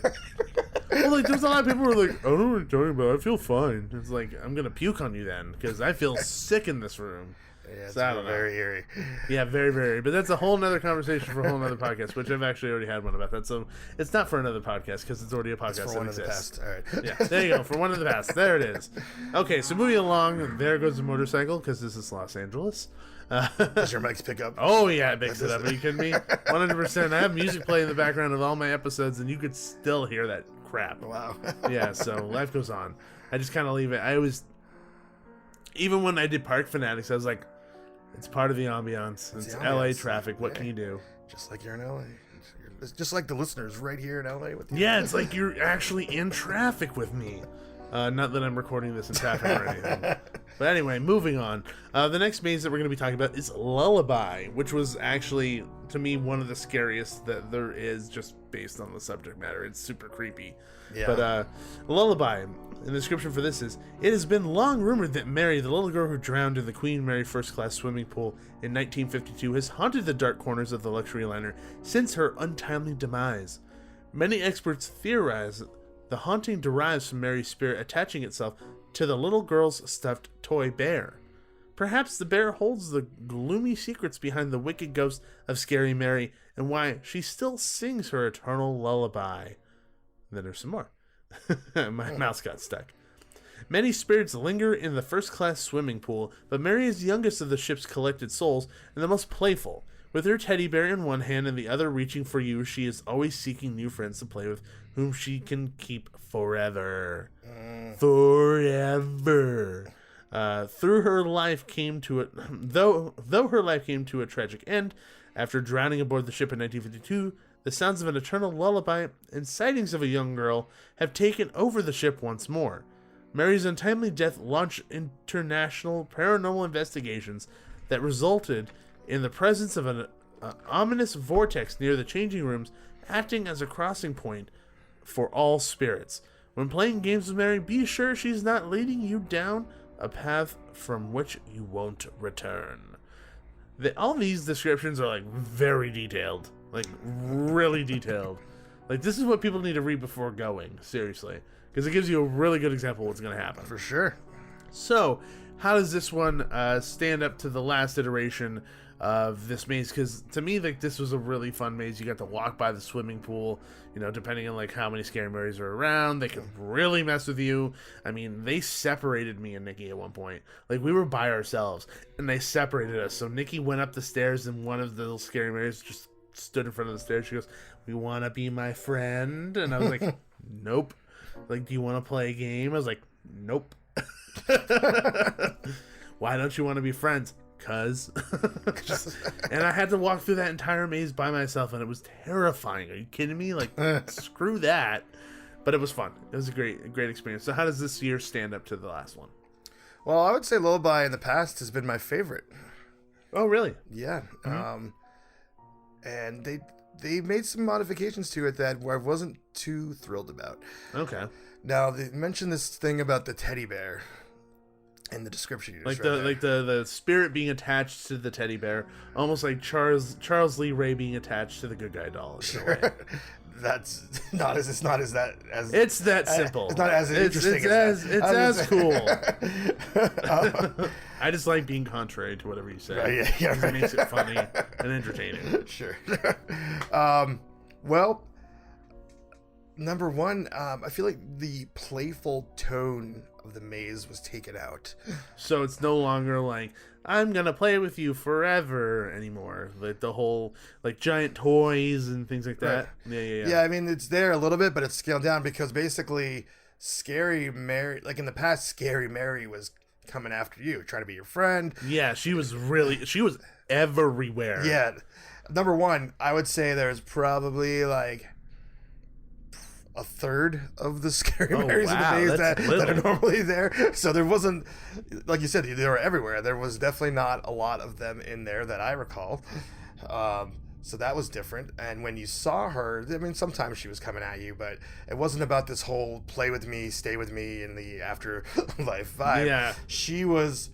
Well, like, there's a lot of people who are like, I don't know what you're talking about. I feel fine. It's like, I'm going to puke on you then, because I feel sick in this room. Yeah, it's So I don't know. very eerie. Yeah, very, very. But that's a whole nother conversation for a whole nother podcast, which I've actually already had one about that. So it's not for another podcast, because it's already a podcast For that one of the exists. past. All right. Yeah, there you go. For one of the past. There it is. Okay, so moving along, there goes the motorcycle, because this is Los Angeles. Does your mics pick up? Oh, yeah, it makes it up. Are you kidding me? 100%. I have music playing in the background of all my episodes, and you could still hear that crap. Wow. Yeah, so life goes on. I just kind of leave it. Even when I did Park Fanatics, I was like, it's part of the ambiance. It's the LA ambiance. traffic. What Yeah. can you do? Just like you're in LA. It's just like the listeners right here in LA with you. Yeah, it's like you're actually in traffic with me. Not that I'm recording this in traffic or anything. But anyway, moving on. The next maze that we're going to be talking about is Lullaby, which was actually, to me, one of the scariest that there is, just based on the subject matter. It's super creepy. Yeah. But Lullaby, and the description for this is, it has been long rumored that Mary, the little girl who drowned in the Queen Mary First Class swimming pool in 1952, has haunted the dark corners of the luxury liner since her untimely demise. Many experts theorize the haunting derives from Mary's spirit attaching itself to the little girl's stuffed toy bear. Perhaps the bear holds the gloomy secrets behind the wicked ghost of Scary Mary and why she still sings her eternal lullaby. Then there's some more. My mouse got stuck. Many spirits linger in the first-class swimming pool, but Mary is the youngest of the ship's collected souls and the most playful. With her teddy bear in one hand and the other reaching for you, she is always seeking new friends to play with, whom she can keep forever. Forever. Though her life came to a tragic end, after drowning aboard the ship in 1952, the sounds of an eternal lullaby and sightings of a young girl have taken over the ship once more. Mary's untimely death launched international paranormal investigations that resulted in the presence of an ominous vortex near the changing rooms, acting as a crossing point for all spirits. When playing games with Mary, be sure she's not leading you down a path from which you won't return. All these descriptions are like very detailed, like really detailed. Like, this is what people need to read before going, seriously, because it gives you a really good example of what's going to happen. For sure. So, how does this one stand up to the last iteration of this maze? Because to me, like, this was a really fun maze. You got to walk by the swimming pool, depending on like how many Scary Marys are around, they could really mess with you. I mean, they separated me and Nikki at one point. Like, we were by ourselves and they separated us. So Nikki went up the stairs and one of the little Scary Marys just stood in front of the stairs. She goes, "We want to be my friend," and I was like, "Nope." Like, "Do you want to play a game?" I was like, "Nope." "Why don't you want to be friends?" "Cuz." And I had to walk through that entire maze by myself, and it was terrifying. Are you kidding me? Like, screw that. But it was fun. It was a great experience. So how does this year stand up to the last one? Well, I would say Lullaby in the past has been my favorite. Oh, really? Yeah. And they made some modifications to it that I wasn't too thrilled about. Okay. Now, they mentioned this thing about the teddy bear in the description you just read there. the spirit being attached to the teddy bear, almost like Charles Lee Ray being attached to the good guy doll. In a way. That's not as it's not as that as It's that simple. It's not as interesting It's as cool. cool. I just like being contrary to whatever you say. Yeah. It makes it funny and entertaining. Sure. Well, number one, I feel like the playful tone of the maze was taken out. So it's no longer like, "I'm gonna play with you forever" anymore. Like the whole, like, giant toys and things like that. Right. Yeah, I mean, it's there a little bit, but it's scaled down because basically Scary Mary, like in the past, Scary Mary was coming after you, trying to be your friend. Yeah, she was everywhere. Yeah. Number one, I would say there's probably like a third of the Scary Marys in the maze that are normally there. So there wasn't, like you said, they were everywhere. There was definitely not a lot of them in there that I recall. So that was different. And when you saw her, I mean, sometimes she was coming at you, but it wasn't about this whole play with me, stay with me in the afterlife vibe. Yeah. She was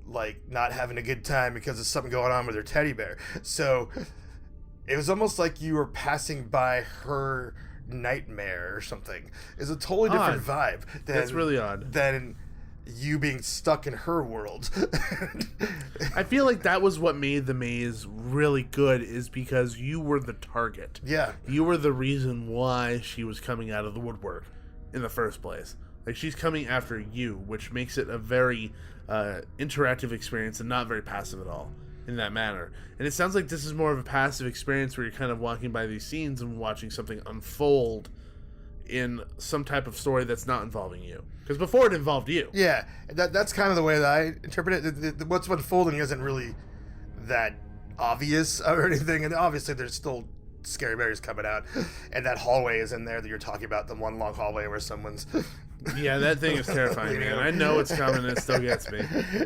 like not having a good time because of something going on with her teddy bear. So it was almost like you were passing by her nightmare or something. It's a totally different vibe. That's really odd. Than you being stuck in her world. I feel like that was what made the maze really good, is because you were the target. Yeah. You were the reason why she was coming out of the woodwork in the first place. Like, she's coming after you, which makes it a very interactive experience and not very passive at all in that manner. And it sounds like this is more of a passive experience where you're kind of walking by these scenes and watching something unfold in some type of story that's not involving you. Because before it involved you. Yeah, that's kind of the way that I interpret it. What's unfolding isn't really that obvious or anything, and obviously there's still Scary Mary's coming out, and that hallway is in there that you're talking about, the one long hallway where someone's... Yeah, that thing is terrifying, man. I know it's coming and it still gets me.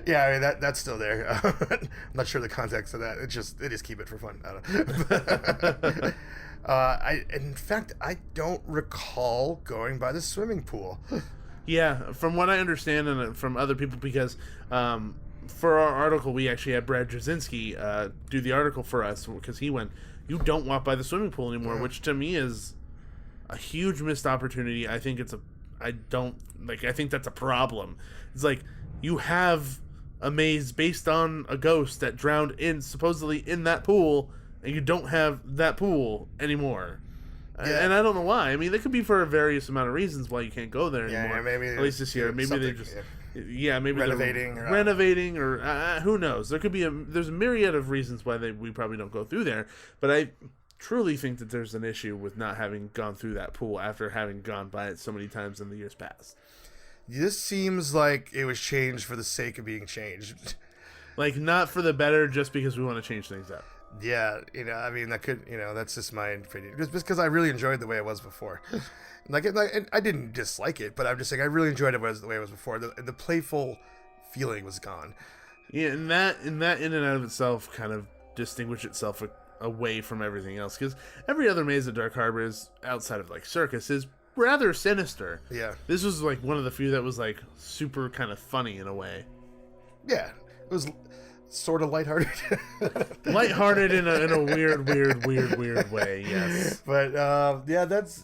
Yeah, I mean, that's still there. I'm not sure the context of that. They just keep it for fun. I don't know. In fact, I don't recall going by the swimming pool. Yeah, from what I understand and from other people, because for our article, we actually had Brad Jasinski do the article for us, because he went, "You don't walk by the swimming pool anymore," which to me is a huge missed opportunity. I think I think that's a problem. It's like, you have a maze based on a ghost that drowned supposedly in that pool, and you don't have that pool anymore. Yeah. And I don't know why. I mean, there could be for various amount of reasons why you can't go there anymore. Yeah, maybe at least this year. Maybe they just maybe renovating or who knows. There's a myriad of reasons why we probably don't go through there. But I truly think that there's an issue with not having gone through that pool after having gone by it so many times in the years past. This seems like it was changed for the sake of being changed. Like, not for the better, just because we want to change things up. Yeah, I mean, that could, that's just my opinion. Just because I really enjoyed the way it was before. And I didn't dislike it, but I'm just saying I really enjoyed it the way it was before. The playful feeling was gone. Yeah, and that in and out of itself kind of distinguished itself away from everything else, because every other maze at Dark Harbor is, outside of like Circus, is rather sinister. Yeah, this was like one of the few that was like super kind of funny in a way. Yeah, it was sort of lighthearted. Lighthearted in a weird way. Yes, but yeah, that's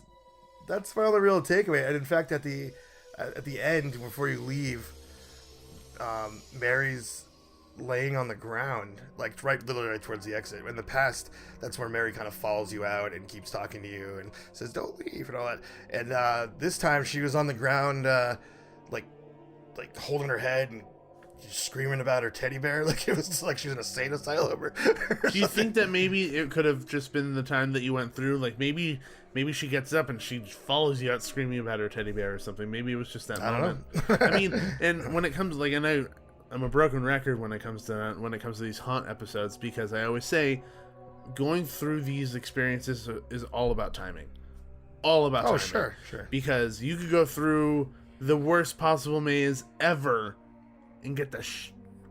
my only real takeaway. And in fact, at the end, before you leave, Mary's laying on the ground, like literally right towards the exit. In the past, that's where Mary kind of follows you out and keeps talking to you and says, "Don't leave," and all that. And this time she was on the ground, like holding her head and screaming about her teddy bear, like it was like she was in a insane asylum. Do you think that maybe it could have just been the time that you went through? Like maybe she gets up and she follows you out screaming about her teddy bear or something. Maybe it was just that moment. I mean, and when it comes like, and I'm a broken record when it comes to these haunt episodes, because I always say going through these experiences is all about timing. All about timing. Oh, sure. Because you could go through the worst possible maze ever and get the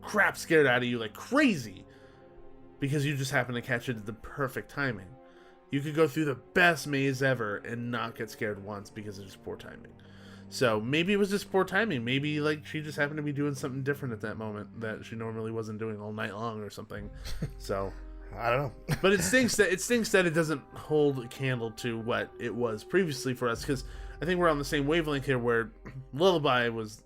crap scared out of you like crazy because you just happen to catch it at the perfect timing. You could go through the best maze ever and not get scared once because of just poor timing. So maybe it was just poor timing. Maybe like she just happened to be doing something different at that moment that she normally wasn't doing all night long or something. So I don't know. But it stinks that it doesn't hold a candle to what it was previously for us, because I think we're on the same wavelength here where Lullaby was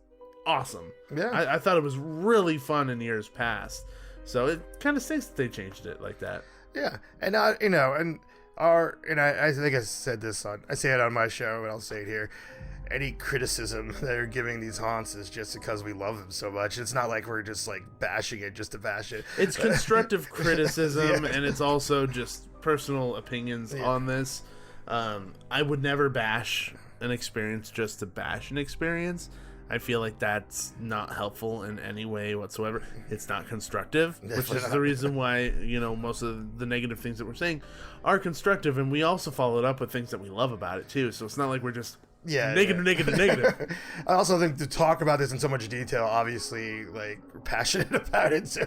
awesome. Yeah. I thought it was really fun in years past. So it kind of stinks that they changed it like that. Yeah. And I think I said this I say it on my show, and I'll say it here. Any criticism that they're giving these haunts is just because we love them so much. It's not like we're just like bashing it just to bash it. It's constructive criticism, and it's also just personal opinions on this. I would never bash an experience just to bash an experience. I feel like that's not helpful in any way whatsoever. It's not constructive, which is the reason why, most of the negative things that we're saying are constructive, and we also follow it up with things that we love about it too. So it's not like we're just negative. I also think to talk about this in so much detail, obviously, like, we're passionate about it. So.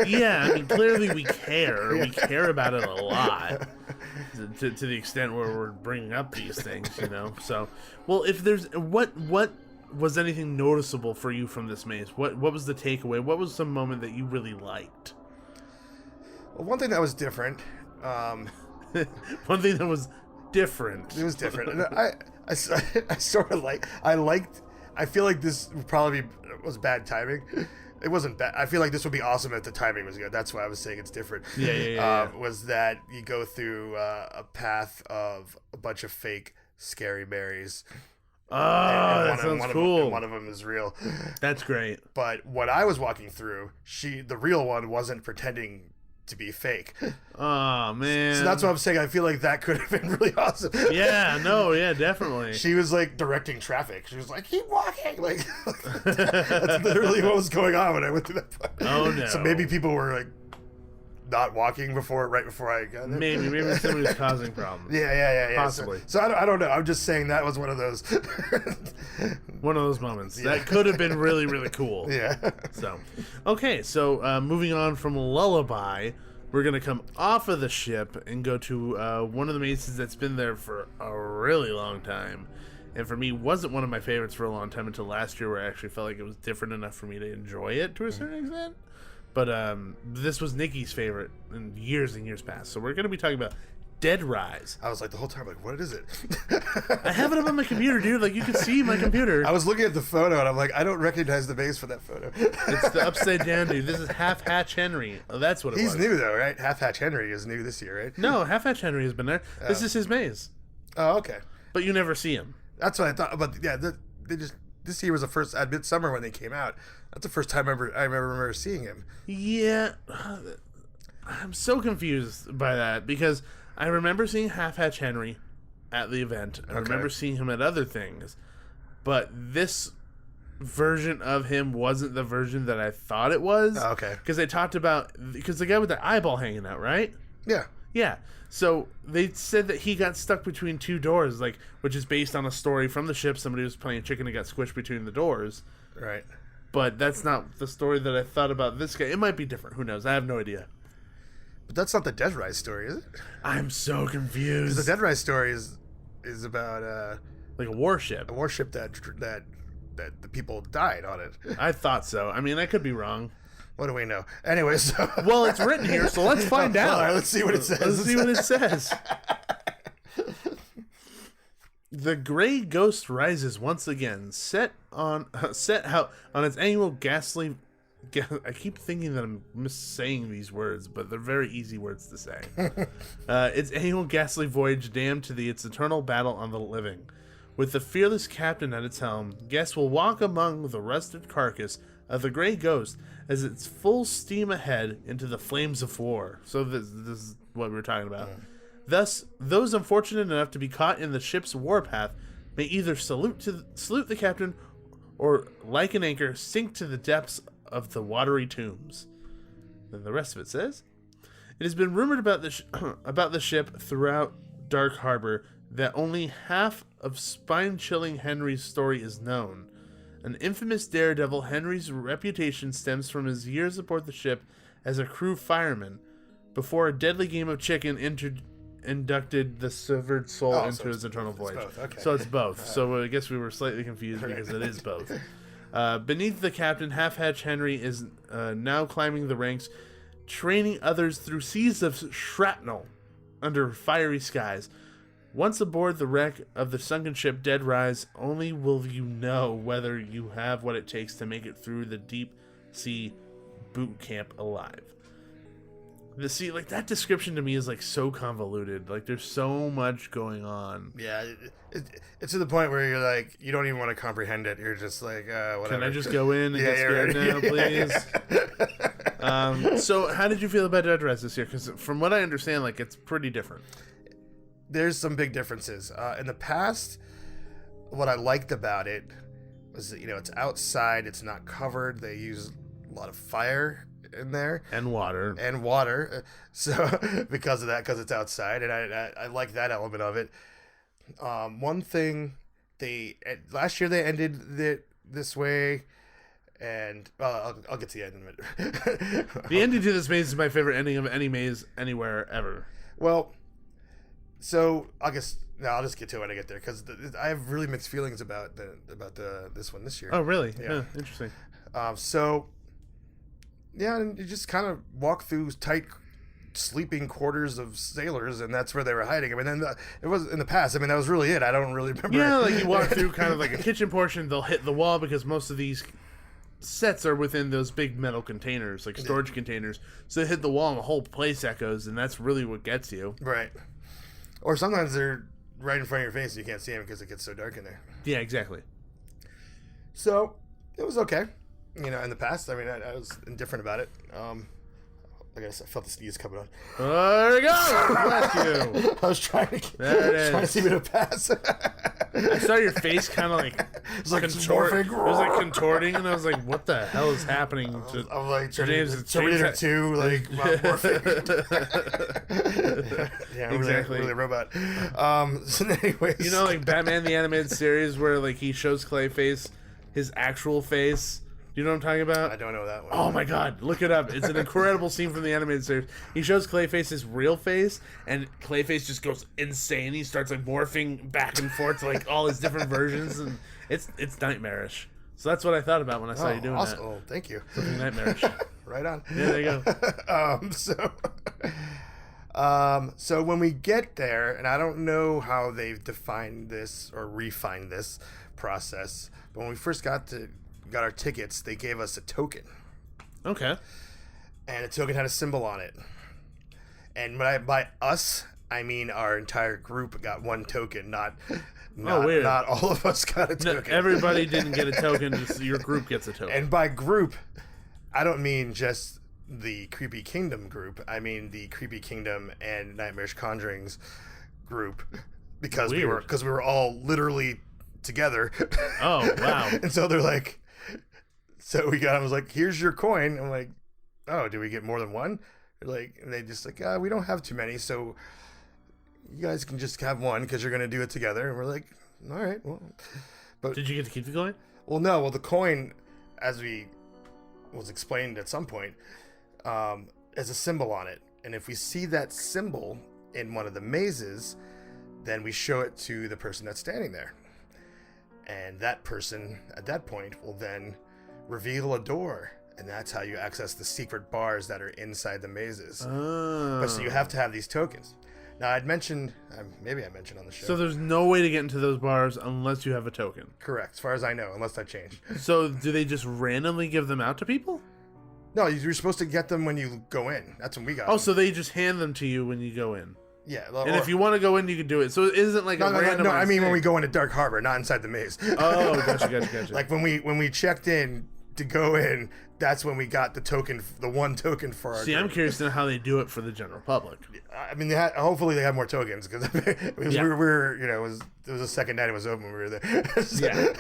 Yeah, I mean, clearly we care. We care about it a lot, to the extent where we're bringing up these things, So, well, if there's what was anything noticeable for you from this maze? What was the takeaway? What was some moment that you really liked? Well, one thing that was different. One thing that was different. It was different. And I sort of I feel like this would probably was bad timing. It wasn't bad. I feel like this would be awesome if the timing was good. That's why I was saying it's different. Yeah. Was that you go through a path of a bunch of fake scary Marys. That sounds cool. One of them is real. That's great. But what I was walking through, the real one wasn't pretending to be fake. Oh, man. So that's what I'm saying. I feel like that could have been really awesome. Yeah, definitely. She was like directing traffic. She was like, keep walking. Like, that's literally what was going on when I went through that part. Oh, no. So maybe people were like not walking right before I got there. Maybe somebody was causing problems. Yeah. Possibly. So I don't know. I'm just saying that was one of those. One of those moments. Yeah. That could have been really, really cool. Yeah. So, okay. So moving on from Lullaby, we're going to come off of the ship and go to one of the mazes that's been there for a really long time. And for me, wasn't one of my favorites for a long time until last year, where I actually felt like it was different enough for me to enjoy it to a certain extent. But this was Nikki's favorite in years and years past. So we're going to be talking about Dead Rise. I was like the whole time, like, what is it? I have it up on my computer, dude. Like, you can see my computer. I was looking at the photo, and I'm like, I don't recognize the base for that photo. It's the upside down dude. This is Half Hatch Henry. Oh, that's what it was. He's new, though, right? Half Hatch Henry is new this year, right? No, Half Hatch Henry has been there. This is his maze. Oh, okay. But you never see him. That's what I thought. But, yeah, this year was the first at Midsummer when they came out. That's the first time I remember seeing him. Yeah. I'm so confused by that, because I remember seeing Half Hatch Henry at the event. I remember seeing him at other things. But this version of him wasn't the version that I thought it was. Oh, okay. Because they talked about... Because the guy with the eyeball hanging out, right? Yeah. Yeah. So they said that he got stuck between two doors, like, which is based on a story from the ship. Somebody was playing chicken and got squished between the doors. Right. But that's not the story that I thought about this guy. It might be different. Who knows? I have no idea. But that's not the Dead Rise story, is it? I'm so confused. The Dead Rise story is about like a warship. A warship that the people died on it. I thought so. I mean, I could be wrong. What do we know? Anyway, so well, it's written here, so let's find out. All right, let's see what it says. Let's see what it says. The Gray Ghost rises once again, set out on its annual ghastly. I keep thinking that I'm missaying these words, but they're very easy words to say. Its annual ghastly voyage damned to its eternal battle on the living. With the fearless captain at its helm, guests will walk among the rusted carcass of the Grey Ghost as it's full steam ahead into the flames of war. So this is what we were talking about. Thus, those unfortunate enough to be caught in the ship's warpath may either salute the captain or, like an anchor, sink to the depths of the watery tombs. Then the rest of it says, it has been rumored about the ship throughout Dark Harbor that only half of spine-chilling Henry's story is known. An infamous daredevil, Henry's reputation stems from his years aboard the ship as a crew fireman before a deadly game of chicken inducted the severed soul into his eternal voyage. Okay. So it's both. So I guess we were slightly confused because it is both. Beneath the captain, Half-Hatch Henry is now climbing the ranks, training others through seas of shrapnel under fiery skies. Once aboard the wreck of the sunken ship Dead Rise, only will you know whether you have what it takes to make it through the deep sea boot camp alive. That description to me is like so convoluted. Like there's so much going on. Yeah, it's to the point where you're like, you don't even want to comprehend it. You're just like, whatever. Can I just go in and get scared now, please? So how did you feel about Dead Rise this year? Because from what I understand, like it's pretty different. There's some big differences. In the past, what I liked about it was that, it's outside, it's not covered. They use a lot of fire in there. And water. So because of that, because it's outside, and I like that element of it. One thing, last year they ended it this way, and I'll get to the end in a minute. The ending to this maze is my favorite ending of any maze anywhere ever. Well, so I'll just get to it when I get there, because I have really mixed feelings about this one this year. Oh, really? Yeah, interesting. And you just kind of walk through tight sleeping quarters of sailors, and that's where they were hiding. I mean, then it was in the past. I mean, that was really it. I don't really remember. Yeah, like you walk through kind of like a kitchen portion, they'll hit the wall because most of these sets are within those big metal containers, like storage containers. So they hit the wall and the whole place echoes, and that's really what gets you. Right. Or sometimes they're right in front of your face and you can't see them because it gets so dark in there. Yeah, exactly. So it was okay. In the past, I mean, I was indifferent about it. I felt the sneeze coming on. There we go. Bless you. I was trying to see me to pass. I saw your face kind of like It's like contorting. It was like contorting, and I was like, "What the hell is happening?" I'm like, Terminator 2, like morphing. Yeah, exactly. Really a robot. So anyways, like Batman the Animated Series, where like he shows Clayface his actual face. Do you know what I'm talking about? I don't know that one. Oh my god, look it up. It's an incredible scene from the animated series. He shows Clayface his real face, and Clayface just goes insane. He starts like morphing back and forth to like all his different versions, and it's nightmarish. So that's what I thought about when I saw you doing awesome. that. Oh, thank you. Something nightmarish. Right on. Yeah, there you go. So when we get there, and I don't know how they've defined this or refined this process, but when we first got our tickets, they gave us a token. Okay. And the token had a symbol on it. And by us, I mean our entire group got one token, not all of us got a token. No, everybody didn't get a token, just your group gets a token. And by group, I don't mean just the Creepy Kingdom group. I mean the Creepy Kingdom and Nightmarish Conjurings group, because we were all literally together. Oh, wow. And so they're like, so I was like, here's your coin. I'm like, oh, do we get more than one? They're like, and they just like, we don't have too many, so you guys can just have one because you're going to do it together. And we're like, all right, well. But did you get to keep the coin? Well, no. Well, the coin, as was explained at some point, has a symbol on it. And if we see that symbol in one of the mazes, then we show it to the person that's standing there. And that person, at that point, will then reveal a door, and that's how you access the secret bars that are inside the mazes. Oh. But so you have to have these tokens. Now, I'd mentioned, maybe I mentioned on the show. So there's no way to get into those bars unless you have a token. Correct, as far as I know, unless that changed. So do they just randomly give them out to people? No, you're supposed to get them when you go in. That's when we got them. So they just hand them to you when you go in. Yeah. And if you want to go in, you can do it. So it isn't like no, random. No, I mean when we go into Dark Harbor, not inside the maze. Oh, gotcha. Like when we checked in to go in, that's when we got the one token for our See, group. I'm curious to know how they do it for the general public. I mean, hopefully they have more tokens because we were, it was the second night it was open when we were there. So,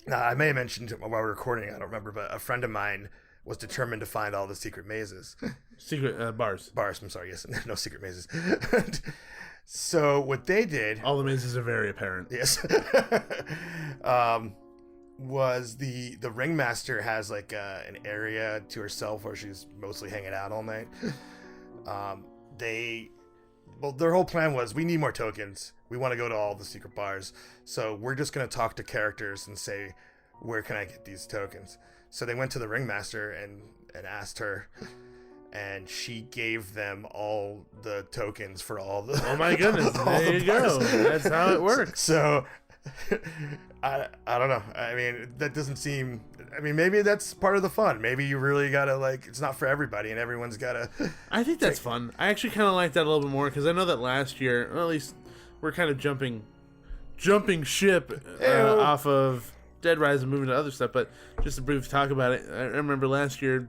now, I may have mentioned while we were recording, I don't remember, but a friend of mine was determined to find all the secret mazes. Secret bars. Bars, I'm sorry, yes, no secret mazes. So what they did... All the mazes are very apparent. Yes. Was the ringmaster has like an area to herself where she's mostly hanging out all night. Their whole plan was, we need more tokens. We want to go to all the secret bars. So we're just going to talk to characters and say, where can I get these tokens? So they went to the ringmaster and asked her, and she gave them all the tokens for all the... Oh my goodness, there you go. That's how it works. So... I don't know. I mean, that doesn't seem... I mean, maybe that's part of the fun. Maybe you really gotta, like... It's not for everybody, and everyone's gotta... I think that's fun. I actually kind of like that a little bit more, because I know that last year, or at least we're kind of jumping ship off of Dead Rise and moving to other stuff, but just a brief talk about it. I remember last year,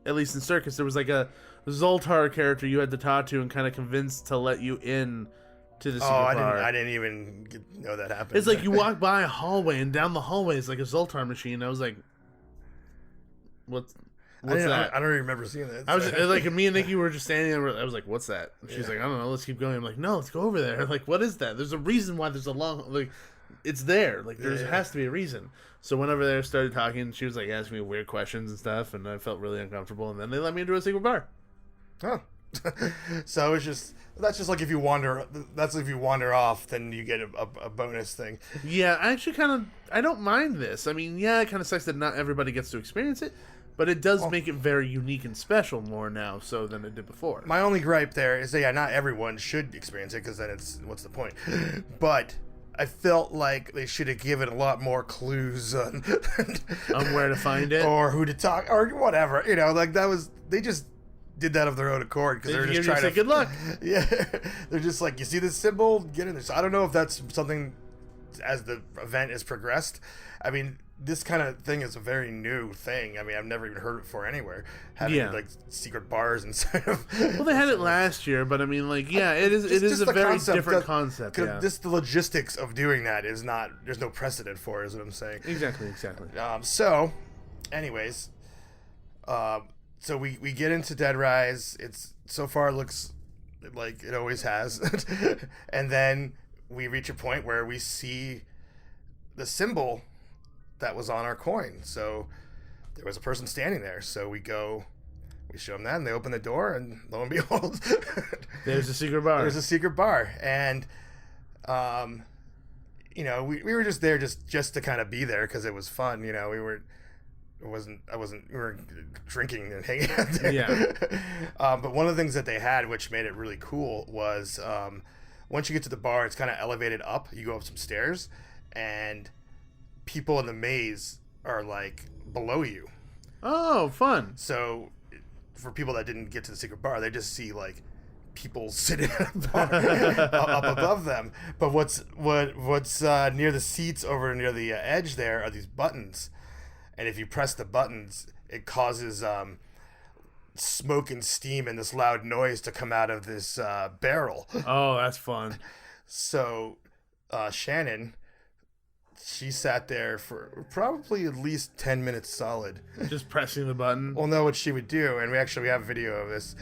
at least in Circus, there was like a Zoltar character you had to talk to and kind of convince to let you in to the secret bar. I didn't even know that happened. It's like you walk by a hallway, and down the hallway is like a Zoltar machine. I was like, what's that? I don't remember seeing that. I was like, me and Nikki were just standing there. I was like, what's that? And she's like, I don't know. Let's keep going. I'm like, no, let's go over there. I'm like, what is that? There's a reason why there's a long, like, it's there. Like, there has to be a reason. So went over there, started talking. She was like asking me weird questions and stuff, and I felt really uncomfortable. And then they let me into a secret bar. Huh. So it's just... That's just like if you wander. That's if you wander off, then you get a bonus thing. Yeah, I actually I don't mind this. I mean, yeah, it kind of sucks that not everybody gets to experience it, but it does make it very unique and special more now so than it did before. My only gripe there is that not everyone should experience it, because then what's the point? But I felt like they should have given a lot more clues on where to find it or who to talk or whatever. Like that was they just did that of their own accord because they're just trying to say good luck. Yeah, they're just like, you see this symbol, get in there. So I don't know if that's something as the event has progressed. I mean, this kind of thing is a very new thing. I mean, I've never even heard it before anywhere. Having like secret bars inside of. Well, they had it last year, but I mean, like, yeah, it is a very different concept. Yeah. The logistics of doing that is not. There's no precedent for it, is what I'm saying. Exactly. So, anyways, so we get into Dead Rise. It's so far looks like it always has, and then we reach a point where we see the symbol that was on our coin. So there was a person standing there. So we show them that, and they open the door, and lo and behold, there's a secret bar. There's a secret bar, and we were just there just to kind of be there because it was fun. We were drinking and hanging out there. Yeah. But one of the things that they had, which made it really cool, was once you get to the bar, it's kind of elevated up. You go up some stairs, and people in the maze are like below you. Oh, fun. So for people that didn't get to the secret bar, they just see like people sitting at a bar up above them. But what's near the seats over near the edge there are these buttons. And if you press the buttons, it causes smoke and steam and this loud noise to come out of this barrel. Oh, that's fun. So Shannon, she sat there for probably at least 10 minutes solid. Just pressing the button? Well, no, what she would do, and we have video of this,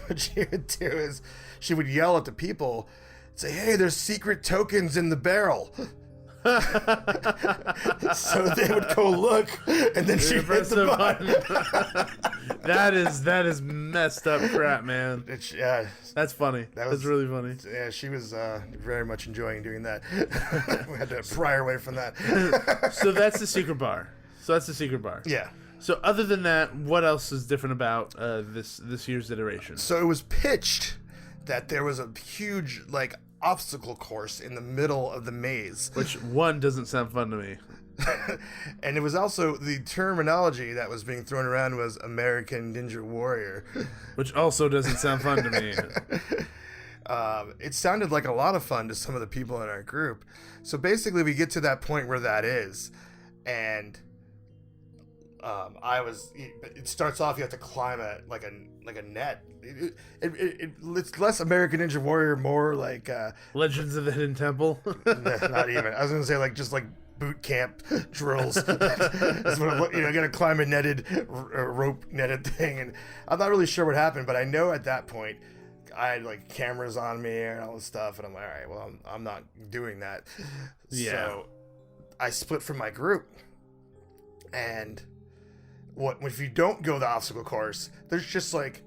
what she would do is she would yell at the people, say, hey, there's secret tokens in the barrel. So they would go look, and then she hit the button. That is messed up crap, man. That's funny. That's really funny. Yeah, she was very much enjoying doing that. We had to pry her away from that. So that's the secret bar. Yeah. So other than that, what else is different about this year's iteration? So it was pitched that there was a huge obstacle course in the middle of the maze, which doesn't sound fun to me. And it was also, the terminology that was being thrown around was American Ninja Warrior, which also doesn't sound fun to me. It sounded like a lot of fun to some of the people in our group. So basically we get to that point where that is, and it starts off, you have to climb like a net. It's less American Ninja Warrior, more like Legends of the Hidden Temple. not even. I was gonna say like just like boot camp drills. That's what I gotta climb a rope netted thing, and I'm not really sure what happened, but I know at that point I had like cameras on me and all this stuff, and I'm like, all right, well, I'm not doing that. Yeah. So I split from my group, and if you don't go the obstacle course, there's just like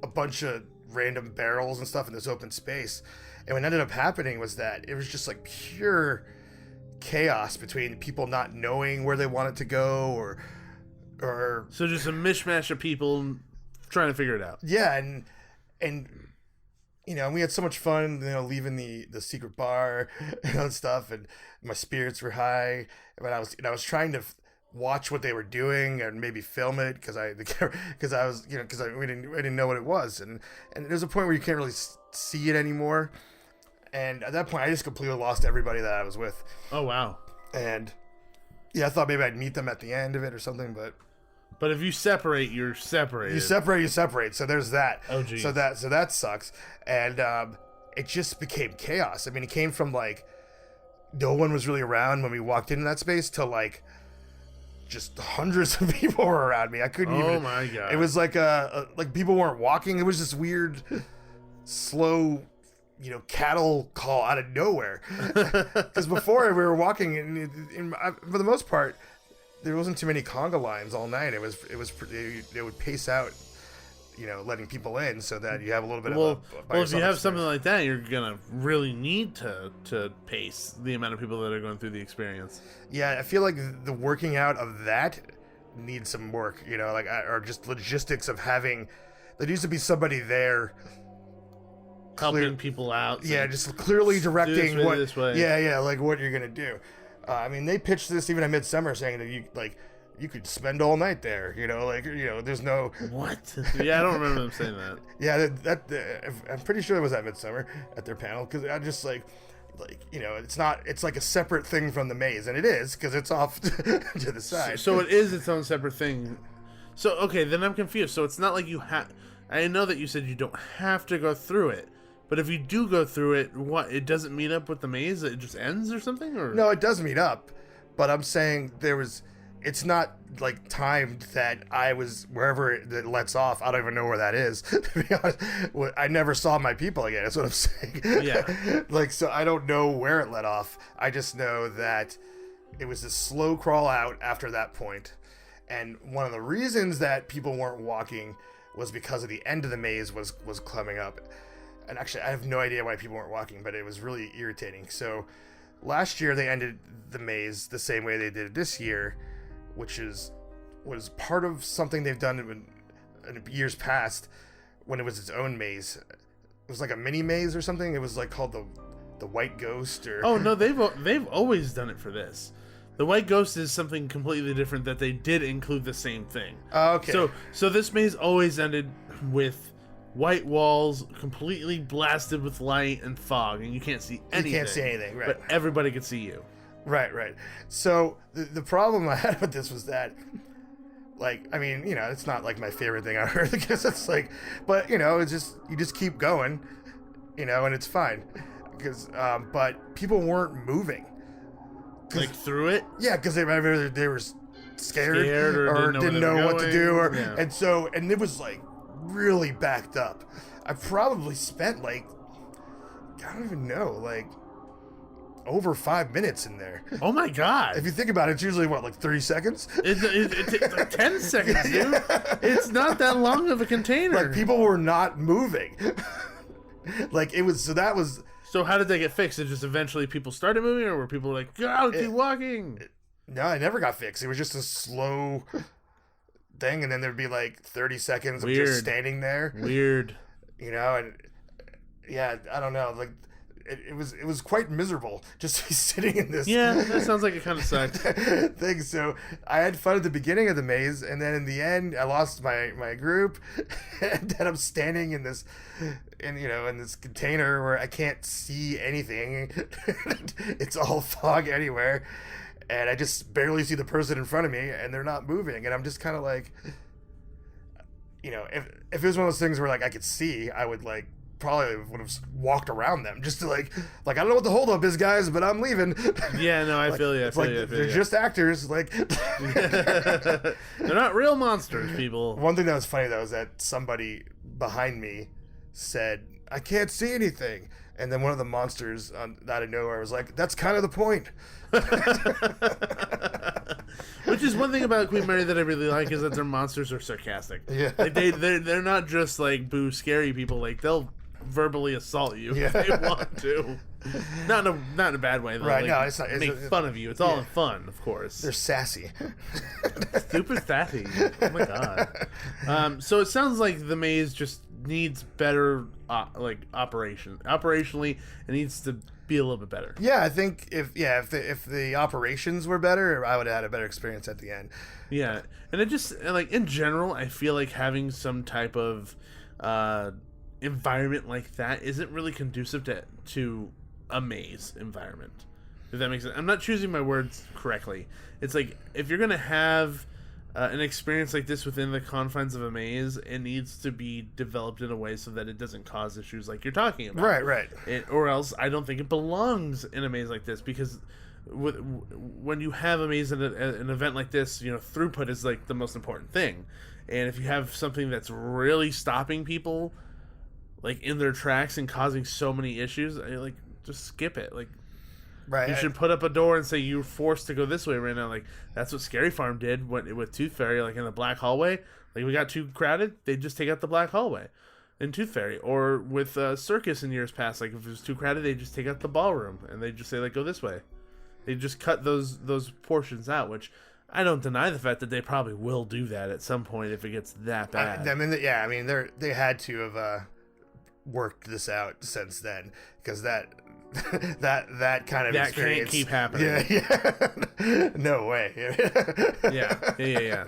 a bunch of random barrels and stuff in this open space. And what ended up happening was that it was just like pure chaos between people not knowing where they wanted to go, or So just a mishmash of people trying to figure it out. yeah, and we had so much fun, leaving the secret bar and stuff, and my spirits were high. But I was trying to watch what they were doing and maybe film it because we didn't know what it was, and there's a point where you can't really see it anymore. And at that point, I just completely lost everybody that I was with. Oh wow! And yeah, I thought maybe I'd meet them at the end of it or something, But if you separate, you're separated. You separate. So there's that. Oh geez. So that sucks. And it just became chaos. I mean, it came from like no one was really around when we walked into that space to like just hundreds of people were around me. I couldn't even. Oh my god! It was like like people weren't walking. It was this weird, slow, cattle call out of nowhere. Because before we were walking, and for the most part, there wasn't too many conga lines all night. They would pace out, letting people in so that you have a little bit of well, if you have experience. something like that, you're gonna really need to pace the amount of people that are going through the experience. Yeah, I feel like the working out of that needs some work, or just logistics of having. There needs to be somebody there Helping people out. Yeah, just clearly directing this way. Yeah, like what you're gonna do. I mean, they pitched this even at Midsummer, saying that you could spend all night there. There's no. What? Yeah, I don't remember them saying that. Yeah, I'm pretty sure it was at Midsummer at their panel, because I just it's like a separate thing from the maze, and it is because it's off to the side. So it is its own separate thing. So okay, then I'm confused. So it's not like you have. I know that you said you don't have to go through it. But if you do go through it, what? It doesn't meet up with the maze? It just ends or something? Or No, it does meet up. But I'm saying it's not like timed that I was wherever it lets off. I don't even know where that is. To be honest, I never saw my people again. That's what I'm saying. Yeah. So I don't know where it let off. I just know that it was a slow crawl out after that point. And one of the reasons that people weren't walking was because of the end of the maze was climbing up. And actually, I have no idea why people weren't walking, but it was really irritating. So last year, they ended the maze the same way they did it this year, which was part of something they've done in years past when it was its own maze. It was like a mini maze or something. It was like called the White Ghost. Oh, no, they've always done it for this. The White Ghost is something completely different that they did include the same thing. Oh, okay. So this maze always ended with white walls completely blasted with light and fog, and you can't see anything. You can't see anything, right. But everybody can see you. Right. So the problem I had with this was that, it's not like my favorite thing I heard, because it's like, but it's just, you just keep going, and it's fine. Because, but people weren't moving. Like through it? Yeah, because they were scared or didn't know what to do, Yeah. and it was like really backed up. I probably spent I don't even know, over 5 minutes in there. Oh my god! If you think about it, it's usually what, 30 seconds? It takes like 10 seconds, dude. It's not that long of a container. People were not moving. It was, so that was. So how did they get fixed? Did just eventually people started moving, or were people like, "Go, keep walking"? No, it never got fixed. It was just a slow thing, and then there'd be 30 seconds of just standing there. Weird. And yeah, I don't know. It was quite miserable just to be sitting in this. Yeah, that sounds like it kind of sucked. thing. So I had fun at the beginning of the maze, and then in the end, I lost my group, and then I'm standing in this, in this container where I can't see anything. It's all fog anywhere, and I just barely see the person in front of me, and they're not moving, and I'm just kind of like, you know, if it was one of those things where like I could see, I would like probably would have walked around them just to like I don't know what the holdup is, guys, but I'm leaving. Yeah, no, I feel you. They're just actors, like. They're not real monsters, people. One thing that was funny though is that somebody behind me said, "I can't see anything," and then one of the monsters out of nowhere was like, "That's kind of the point." Which is one thing about Queen Mary that I really like, is that their monsters are sarcastic. Yeah. Like they're not just like boo scary people. Like they'll verbally assault you if they want to. Not in a bad way though. Right? Like, No, it's not. Make fun of you. It's all in fun, of course. They're sassy. Super sassy. Oh my god. So it sounds like the maze just needs better operation. Operationally, it needs to be a little bit better. Yeah, I think if the operations were better, I would have had a better experience at the end. Yeah, and it just like in general, I feel like having some type of environment like that isn't really conducive to a maze environment. If that makes sense. I'm not choosing my words correctly. It's like if you're gonna have an experience like this within the confines of a maze, it needs to be developed in a way so that it doesn't cause issues like you're talking about. Right. Or else I don't think it belongs in a maze like this, because when you have a maze in an event like this, you know, throughput is like the most important thing. And if you have something that's really stopping people like in their tracks and causing so many issues, like just skip it. Like, right. You should put up a door and say you're forced to go this way right now. Like that's what Scary Farm did with Tooth Fairy, like in the black hallway. Like we got too crowded, they just take out the black hallway in Tooth Fairy. Or with Circus in years past, like if it was too crowded, they just take out the ballroom and they just say like go this way. They just cut those portions out, which I don't deny the fact that they probably will do that at some point if it gets that bad. They had to have worked this out since then, because that kind of that experience can't keep happening. Yeah. No way. Yeah.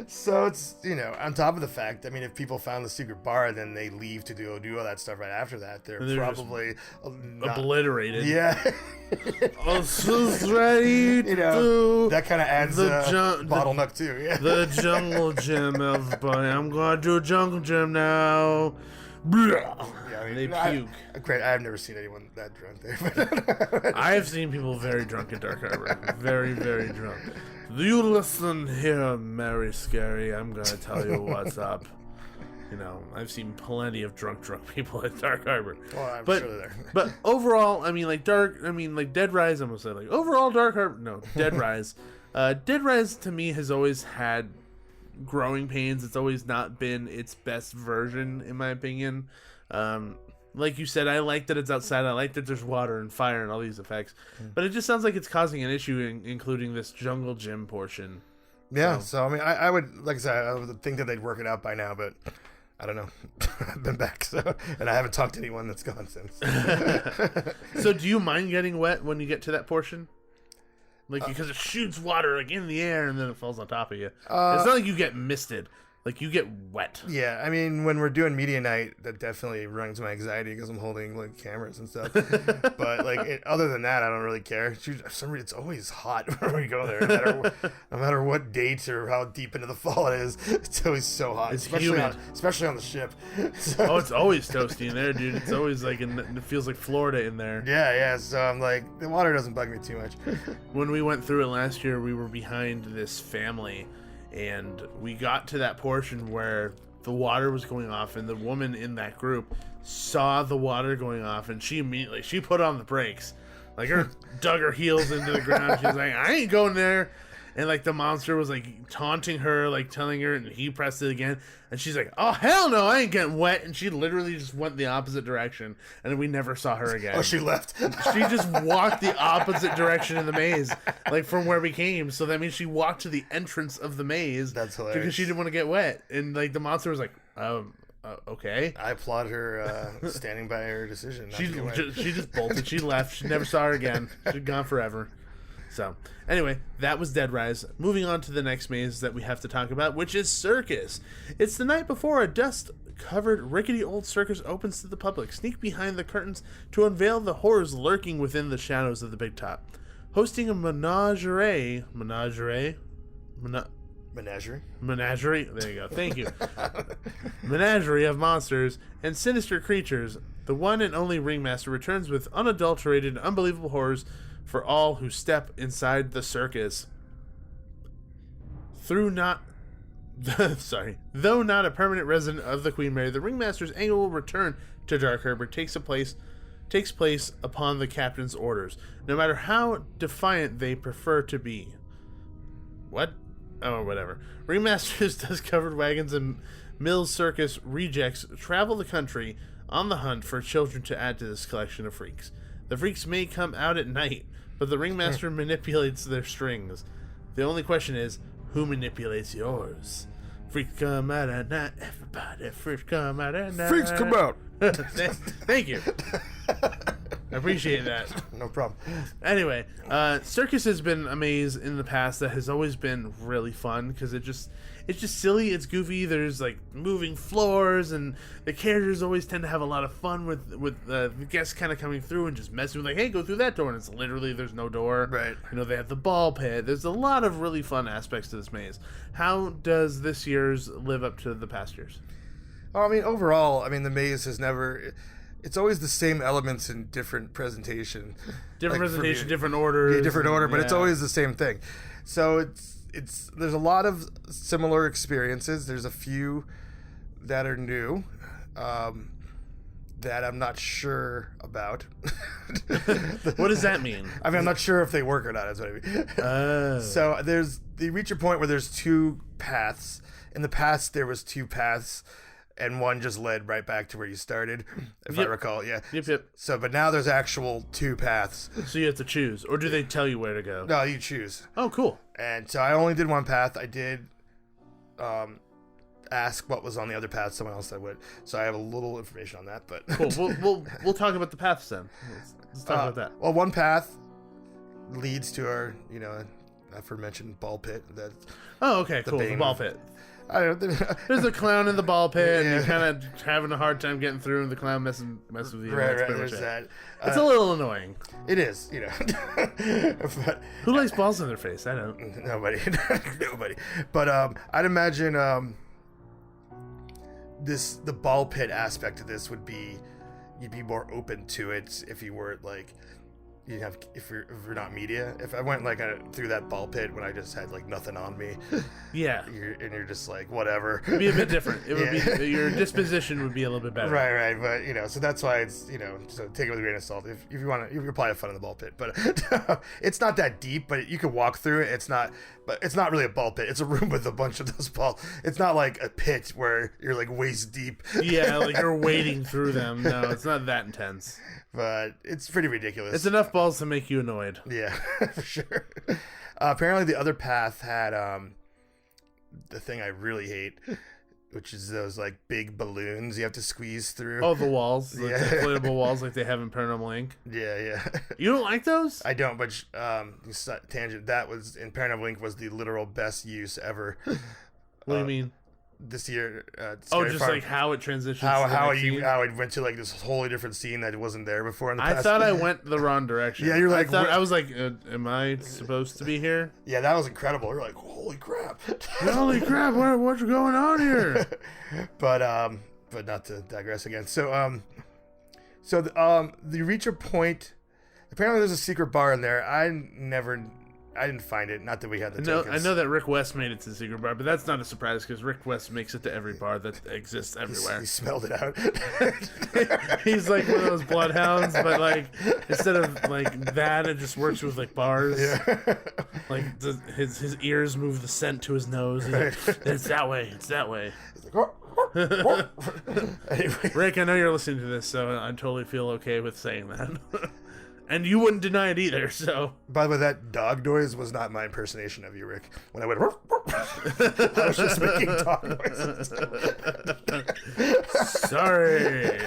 So it's, you know, on top of the fact, I mean, if people found the secret bar, then they leave to do all that stuff right after that. They're probably obliterated. Yeah. I'm so ready you know, that kind of adds bottleneck too. Yeah. The jungle gym, everybody. I'm going to do a jungle gym now. Yeah, I mean, they puke. I've never seen anyone that drunk there. I have seen people very drunk in Dark Harbor. Very, very drunk. You listen here, Mary Scary. I'm going to tell you what's up. You know, I've seen plenty of drunk people at Dark Harbor. Well, I'm sure they're there. But overall, Dead Rise, I'm going to say, like, overall Dark Harbor, no, Dead Rise. Dead Rise, to me, has always had growing pains. It's always not been its best version, in my opinion. Like you said, I like that it's outside. I like that there's water and fire and all these effects. But it just sounds like it's causing an issue, including this jungle gym portion. Yeah, so I mean, I would, like I said, I would think that they'd work it out by now, but I don't know. I've been back, and I haven't talked to anyone that's gone since. So do you mind getting wet when you get to that portion? Like, because it shoots water like in the air and then it falls on top of you. It's not like you get misted. Like, you get wet. Yeah, I mean, when we're doing media night, that definitely runs my anxiety because I'm holding, like, cameras and stuff. But, like, other than that, I don't really care. For some reason, it's always hot when we go there. No matter what date or how deep into the fall it is, it's always so hot. It's humid. Especially on the ship. Oh, it's always toasty in there, dude. It's always, like, it feels like Florida in there. Yeah, so I'm like, the water doesn't bug me too much. When we went through it last year, we were behind this family. And we got to that portion where the water was going off, and the woman in that group saw the water going off, and she put on the brakes. Like, dug her heels into the ground. She was like, I ain't going there. And, like, the monster was, like, taunting her, like, telling her, and he pressed it again. And she's like, oh, hell no, I ain't getting wet. And she literally just went the opposite direction. And we never saw her again. Oh, she left? She just walked the opposite direction in the maze, like, from where we came. So that means she walked to the entrance of the maze. That's hilarious. Because she didn't want to get wet. And, like, the monster was like, okay. I applaud her standing by her decision. She just bolted. She left. She never saw her again. She'd gone forever. So, anyway, that was Dead Rise. Moving on to the next maze that we have to talk about, which is Circus. It's the night before a dust-covered, rickety old circus opens to the public. Sneak behind the curtains to unveil the horrors lurking within the shadows of the big top. hosting a menagerie. Menagerie. There you go. Thank you. Menagerie of monsters and sinister creatures. The one and only Ringmaster returns with unadulterated, unbelievable horrors for all who step inside the circus. Though not a permanent resident of the Queen Mary, the Ringmaster's annual return to Dark Harbor takes place upon the captain's orders, no matter how defiant they prefer to be. What? Oh, whatever. Ringmasters, dust-covered wagons, and Mills Circus rejects travel the country on the hunt for children to add to this collection of freaks. The freaks may come out at night, but the Ringmaster manipulates their strings. The only question is, who manipulates yours? Freaks come out at night, everybody. Freaks come out at night. Freaks come out. Thank you. I appreciate that. No problem. Anyway, circus has been a maze in the past that has always been really fun because it's just silly, it's goofy. There's like moving floors, and the characters always tend to have a lot of fun with the guests kind of coming through and just messing with, like, hey, go through that door, and it's literally there's no door. Right. You know, they have the ball pit. There's a lot of really fun aspects to this maze. How does this year's live up to the past years? Oh, I mean, overall, the maze has never. It's always the same elements in different presentation. Different presentation, different orders. Yeah, different order, but it's yeah. always the same thing. So it's there's a lot of similar experiences. There's a few that are new that I'm not sure about. What does that mean? I'm not sure if they work or not. Is what I mean. So you reach a point where there's two paths. In the past, there was two paths. And one just led right back to where you started, if I recall. Yeah. Yep. So, but now there's actual two paths. So you have to choose, or do they tell you where to go? No, you choose. Oh, cool. And so I only did one path. I did ask what was on the other path. Someone else that would. So I have a little information on that. But cool. We'll talk about the paths then. Let's talk about that. Well, one path leads to our aforementioned ball pit. Oh, okay, cool. The ball pit. I don't know. There's a clown in the ball pit, and you're kind of having a hard time getting through, and the clown messes with you. Right, there's that. It's a little annoying. It is, But, who likes balls in their face? I don't. Nobody. But I'd imagine the ball pit aspect of this would be, you'd be more open to it if you weren't like. If you're not media. If I went through that ball pit when I just had nothing on me, yeah, you're just like whatever. It'd be a bit different. It would be your disposition would be a little bit better. Right. But so that's why it's so take it with a grain of salt. If you want to, you can probably have fun in the ball pit, but it's not that deep. But you can walk through it. It's not really a ball pit. It's a room with a bunch of those balls. It's not like a pit where you're waist deep. Yeah, like you're wading through them. No, it's not that intense. But it's pretty ridiculous. It's enough balls to make you annoyed. Yeah, for sure. Apparently, the other path had the thing I really hate, which is those big balloons you have to squeeze through. Oh, the walls, the inflatable walls like they have in Paranormal Inc. Yeah. You don't like those? I don't. But tangent. That was in Paranormal Inc. was the literal best use ever. What do you mean? This year, just like how it transitions. How it went to this wholly different scene that wasn't there before in the past. I thought I went the wrong direction. Yeah, you're like, I was like, am I supposed to be here? Yeah, that was incredible. You're like, holy crap! Holy crap! What's going on here? But not to digress again. So you reach a point. Apparently, there's a secret bar in there. I didn't find it. Not that we had the tokens. I know that Rick West made it to the secret bar, but that's not a surprise because Rick West makes it to every bar that exists everywhere. He smelled it out. He's like one of those bloodhounds, but instead of that, it just works with bars. Yeah. His ears move the scent to his nose. Right. It's that way. It's that way. He's like, Anyway. Rick, I know you're listening to this, so I totally feel okay with saying that. And you wouldn't deny it either, so. By the way, that dog noise was not my impersonation of you, Rick. When I went, I was just making dog noises. Sorry.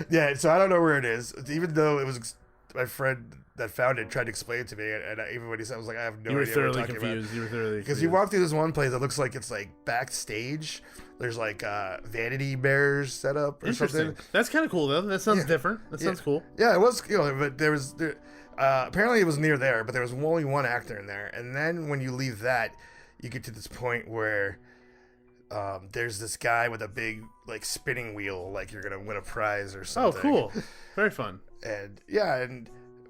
Yeah, so I don't know where it is. Even though it was my friend that found it tried to explain it to me, and even when he said, I was like, I have no idea what you're talking about. You were thoroughly confused. Because you walk through this one place that looks like it's backstage. There's vanity bears set up or something. That's kind of cool though. That sounds different. That sounds cool. Yeah, it was. But there was Apparently it was near there, but there was only one actor in there. And then when you leave that, you get to this point where there's this guy with a big like spinning wheel, like you're gonna win a prize or something. Oh, cool. Very fun. And yeah,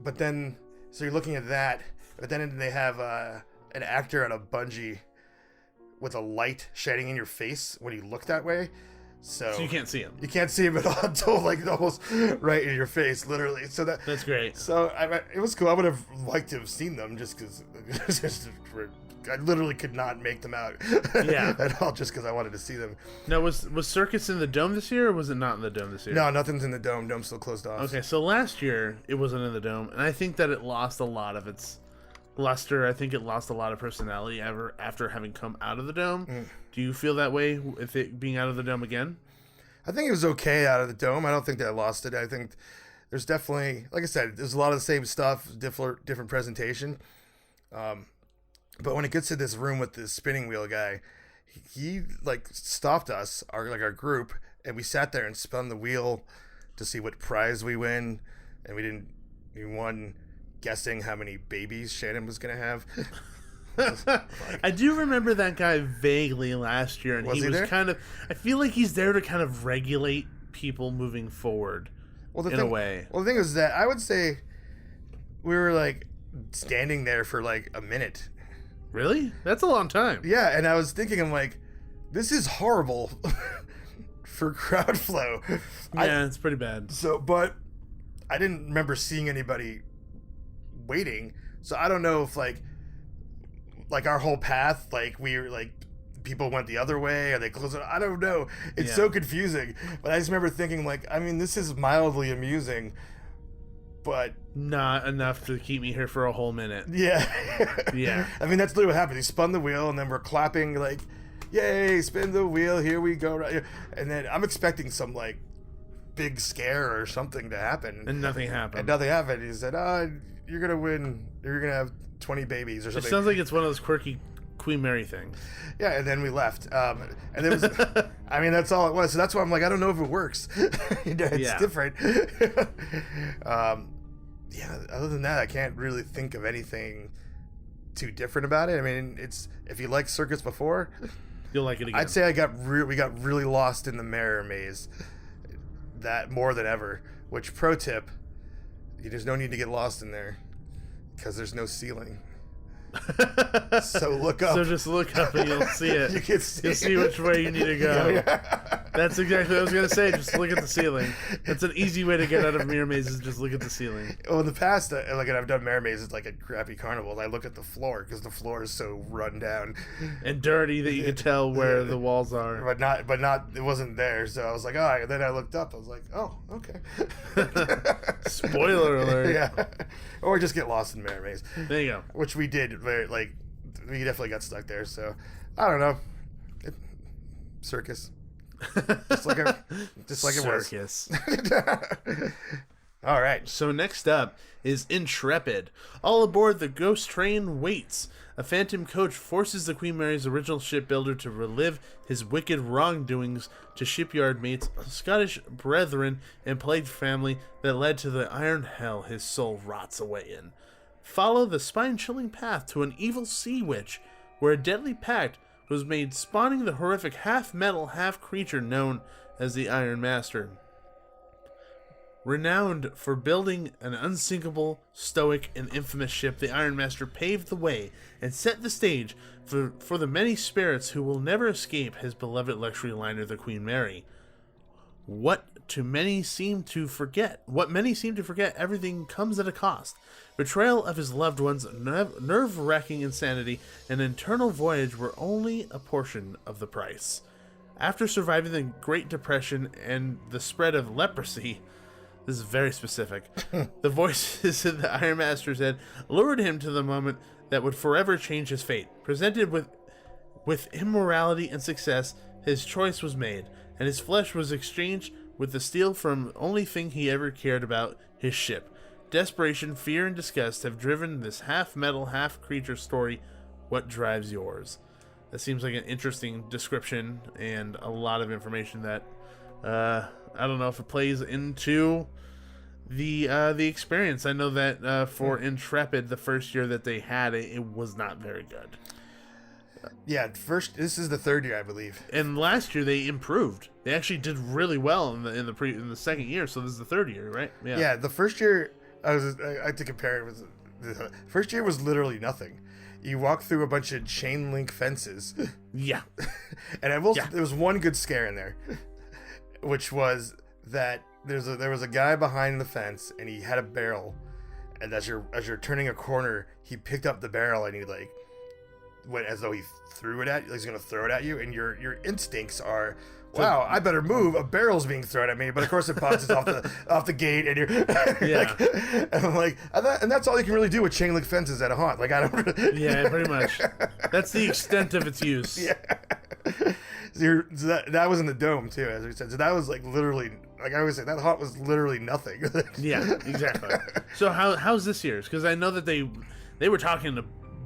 but then so you're looking at that, but then they have an actor on a bungee with a light shining in your face when you look that way. So you can't see him. You can't see him at all until like almost right in your face, literally. So that's great. So it was cool. I would have liked to have seen them just because I literally could not make them out at all just because I wanted to see them. Now, was Circus in the Dome this year, or was it not in the Dome this year? No, nothing's in the Dome. Dome's still closed off. Okay, so last year it wasn't in the Dome, and I think that it lost a lot of its luster. I think it lost a lot of personality after having come out of the Dome. Do you feel that way with it being out of the Dome again? I think it was okay out of the Dome. I don't think that I lost it. I think there's definitely, like I said, there's a lot of the same stuff, different presentation. But when it gets to this room with this spinning wheel guy, he like stopped us, our group, and we sat there and spun the wheel to see what prize we win, and we won guessing how many babies Shannon was gonna have. I do remember that guy vaguely last year, and he was kind of. I feel like he's there to kind of regulate people moving forward. A way. Well, the thing is that I would say we were like standing there for like a minute. Really? That's a long time. Yeah, and I was thinking, I'm like, this is horrible for crowd flow. Yeah, it's pretty bad. So, but I didn't remember seeing anybody waiting, so I don't know if like our whole path, like we were like people went the other way or they closed it. I don't know. It's so confusing. But I just remember thinking like, I mean, this is mildly amusing, but not enough to keep me here for a whole minute. Yeah. Yeah. I mean, that's literally what happened. He spun the wheel and then we're clapping like, yay, spin the wheel, here we go. And then I'm expecting some like big scare or something to happen. And nothing happened. He said, you're going to win. You're going to have 20 babies or something. It sounds like it's one of those quirky Queen Mary things. Yeah, and then we left. And it was, I mean, that's all it was. So that's why I'm like, I don't know if it works. It's different. Other than that, I can't really think of anything too different about it. I mean, it's if you liked Circus before, you'll like it again. I'd say we got really lost in the mirror maze. That more than ever. Which, pro tip, there's no need to get lost in there because there's no ceiling. So look up. So just look up and you'll see it. You'll see which way you need to go. Yeah. That's exactly what I was going to say. Just look at the ceiling. That's an easy way to get out of mirror mazes. Just look at the ceiling. Well, in the past, like I've done mirror mazes like at crappy carnivals. I look at the floor because the floor is so run down and dirty that you can tell where the walls are. But not. It wasn't there. So I was like, oh. And then I looked up. I was like, oh, okay. Spoiler alert. Yeah. Or just get lost in mirror maze. There you go. Which we did. We definitely got stuck there. So I don't know. Circus. Just like it was. Circus. All right. So next up is Intrepid. All aboard the ghost train waits. A phantom coach forces the Queen Mary's original shipbuilder to relive his wicked wrongdoings to shipyard mates, Scottish brethren, and plagued family that led to the iron hell his soul rots away in. Follow the spine-chilling path to an evil sea witch, where a deadly pact was made, spawning the horrific half-metal, half-creature known as the Iron Master. Renowned for building an unsinkable, stoic, and infamous ship, the Iron Master paved the way and set the stage for the many spirits who will never escape his beloved luxury liner, the Queen Mary. What many seem to forget, everything comes at a cost. Betrayal of his loved ones, nerve-wracking insanity, and internal voyage were only a portion of the price. After surviving the Great Depression and the spread of leprosy, this is very specific, the voices in the Iron Master's head lured him to the moment that would forever change his fate. Presented with immorality and success, his choice was made, and his flesh was exchanged with the steel from the only thing he ever cared about, his ship. Desperation, fear, and disgust have driven this half-metal, half-creature story. What drives yours? That seems like an interesting description and a lot of information that I don't know if it plays into the experience. I know that for Intrepid, the first year that they had it, it was not very good. Yeah, this is the third year, I believe. And last year they improved. They actually did really well in the second year. So this is the third year, right? Yeah, the first year I had to compare it with the first year was literally nothing. You walk through a bunch of chain link fences. Yeah. And there was one good scare in there, which was that there was a guy behind the fence and he had a barrel, and as you're turning a corner, he picked up the barrel and he like went as though he threw it at you, like he's gonna throw it at you, and your instincts are, wow, I better move. A barrel's being thrown at me, but of course it bounces off the gate, and you're yeah. And I'm like, and that's all you can really do with chain link fences at a haunt. Like I don't. Yeah, pretty much. That's the extent of its use. Yeah. So that was in the dome too, as we said. So that was like literally, like I always say, that haunt was literally nothing. Yeah, exactly. So how's this year's? Because I know that they were talking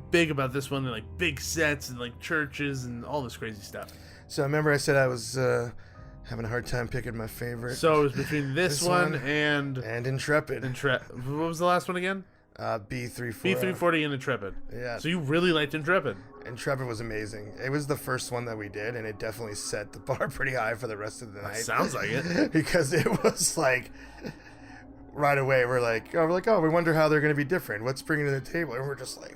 big about this one, and like big sets and like churches and all this crazy stuff. So remember I said I was having a hard time picking my favorite. So it was between this one and Intrepid. What was the last one again? B340. B340 and Intrepid. Yeah. So you really liked Intrepid. Intrepid was amazing. It was the first one that we did, and it definitely set the bar pretty high for the rest of the night. Sounds like it. Because it was like right away we're like, oh, we wonder how they're going to be different. What's bringing to the table? And we're just like,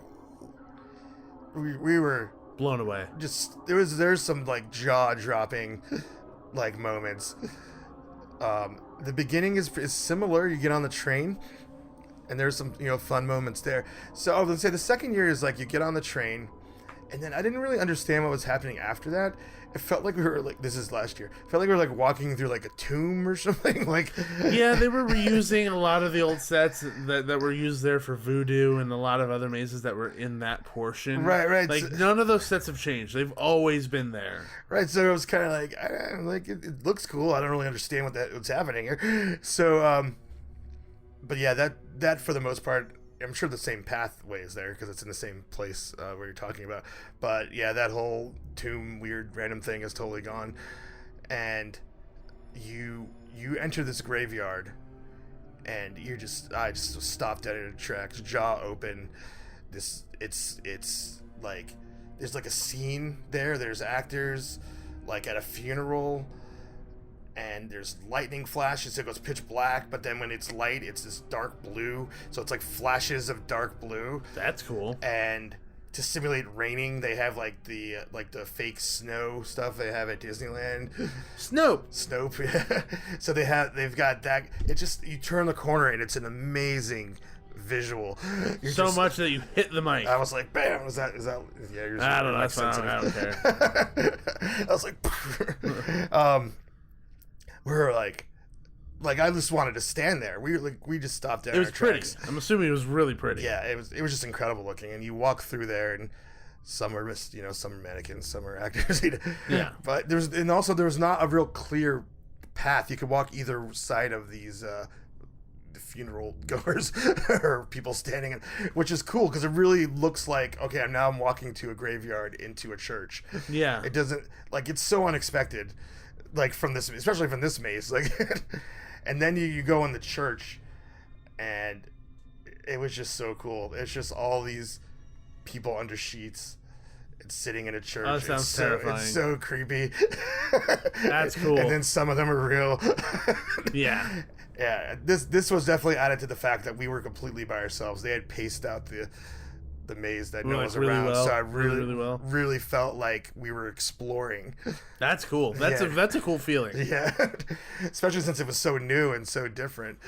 we were blown away. Just there's some like jaw dropping like moments. The beginning is similar. You get on the train, and there's some fun moments there. So let's say the second year is like you get on the train, and then I didn't really understand what was happening after that. It felt like we were like, this is last year. It felt like we were like walking through like a tomb or something. Like, yeah, they were reusing a lot of the old sets that were used there for Voodoo and a lot of other mazes that were in that portion. Right. Like none of those sets have changed. They've always been there. Right. So it was kind of like, it looks cool. I don't really understand what's happening here. So, but yeah, that for the most part, I'm sure the same pathway is there because it's in the same place where you're talking about. But yeah, that whole tomb weird random thing is totally gone, and you enter this graveyard, and I just stopped dead in a tracks, jaw open. It's like there's like a scene there. There's actors like at a funeral. And there's lightning flashes. It goes pitch black, but then when it's light, it's this dark blue. So it's like flashes of dark blue. That's cool. And to simulate raining, they have like the fake snow stuff they have at Disneyland. Snope. Yeah. So they've got that. It just, you turn the corner and it's an amazing visual. So much that you hit the mic. I was like, bam! Is that? Yeah, you're. I don't know. That's fine. I don't care. I was like, we were like I just wanted to stand there. We just stopped there. It was pretty. I'm assuming it was really pretty. Yeah, it was just incredible looking. And you walk through there, and some are some are mannequins, some are actors. Yeah. But there was not a real clear path. You could walk either side of these the funeral goers or people standing, which is cool because it really looks like, okay, I'm walking to a graveyard into a church. Yeah. It doesn't, like, it's so unexpected. Like especially from this maze, like, and then you go in the church, and it was just so cool. It's just all these people under sheets and sitting in a church. Oh, that sounds terrifying. It's so creepy. That's cool. And then some of them are real. Yeah. Yeah. This was definitely added to the fact that we were completely by ourselves. They had paced out the maze that no one was around, well. so I really felt like we were exploring. That's cool. That's a cool feeling. Yeah, especially since it was so new and so different.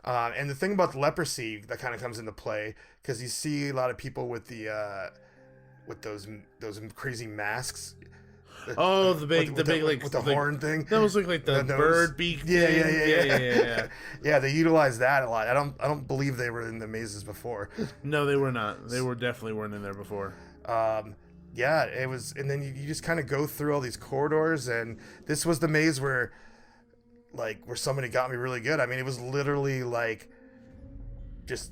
And the thing about the leprosy that kind of comes into play, because you see a lot of people with the with those crazy masks. Oh, the big like with the horn thing. That was like the bird beak. Yeah. Yeah, they utilize that a lot. I don't believe they were in the mazes before. No, they were not. They definitely weren't in there before. Yeah, it was, and then you just kind of go through all these corridors, and this was the maze where somebody got me really good. I mean, it was literally like just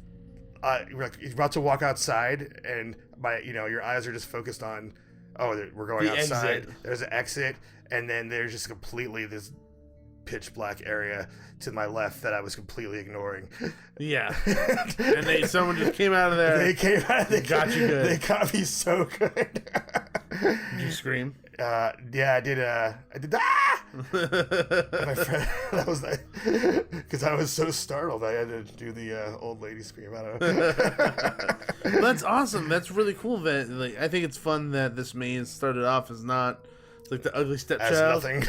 you're about to walk outside, and your eyes are just focused on, oh, we're going outside. Exit. There's an exit, and then there's just completely this pitch black area to my left that I was completely ignoring. Yeah. And someone just came out of there. They came out. They got you good. They got me so good. Did you scream? Yeah, I did. Ah! My friend, that was because I was so startled. I had to do the old lady scream. I don't know. That's awesome. That's really cool. That I think it's fun that this maze started off as not like the ugly stepchild, nothing,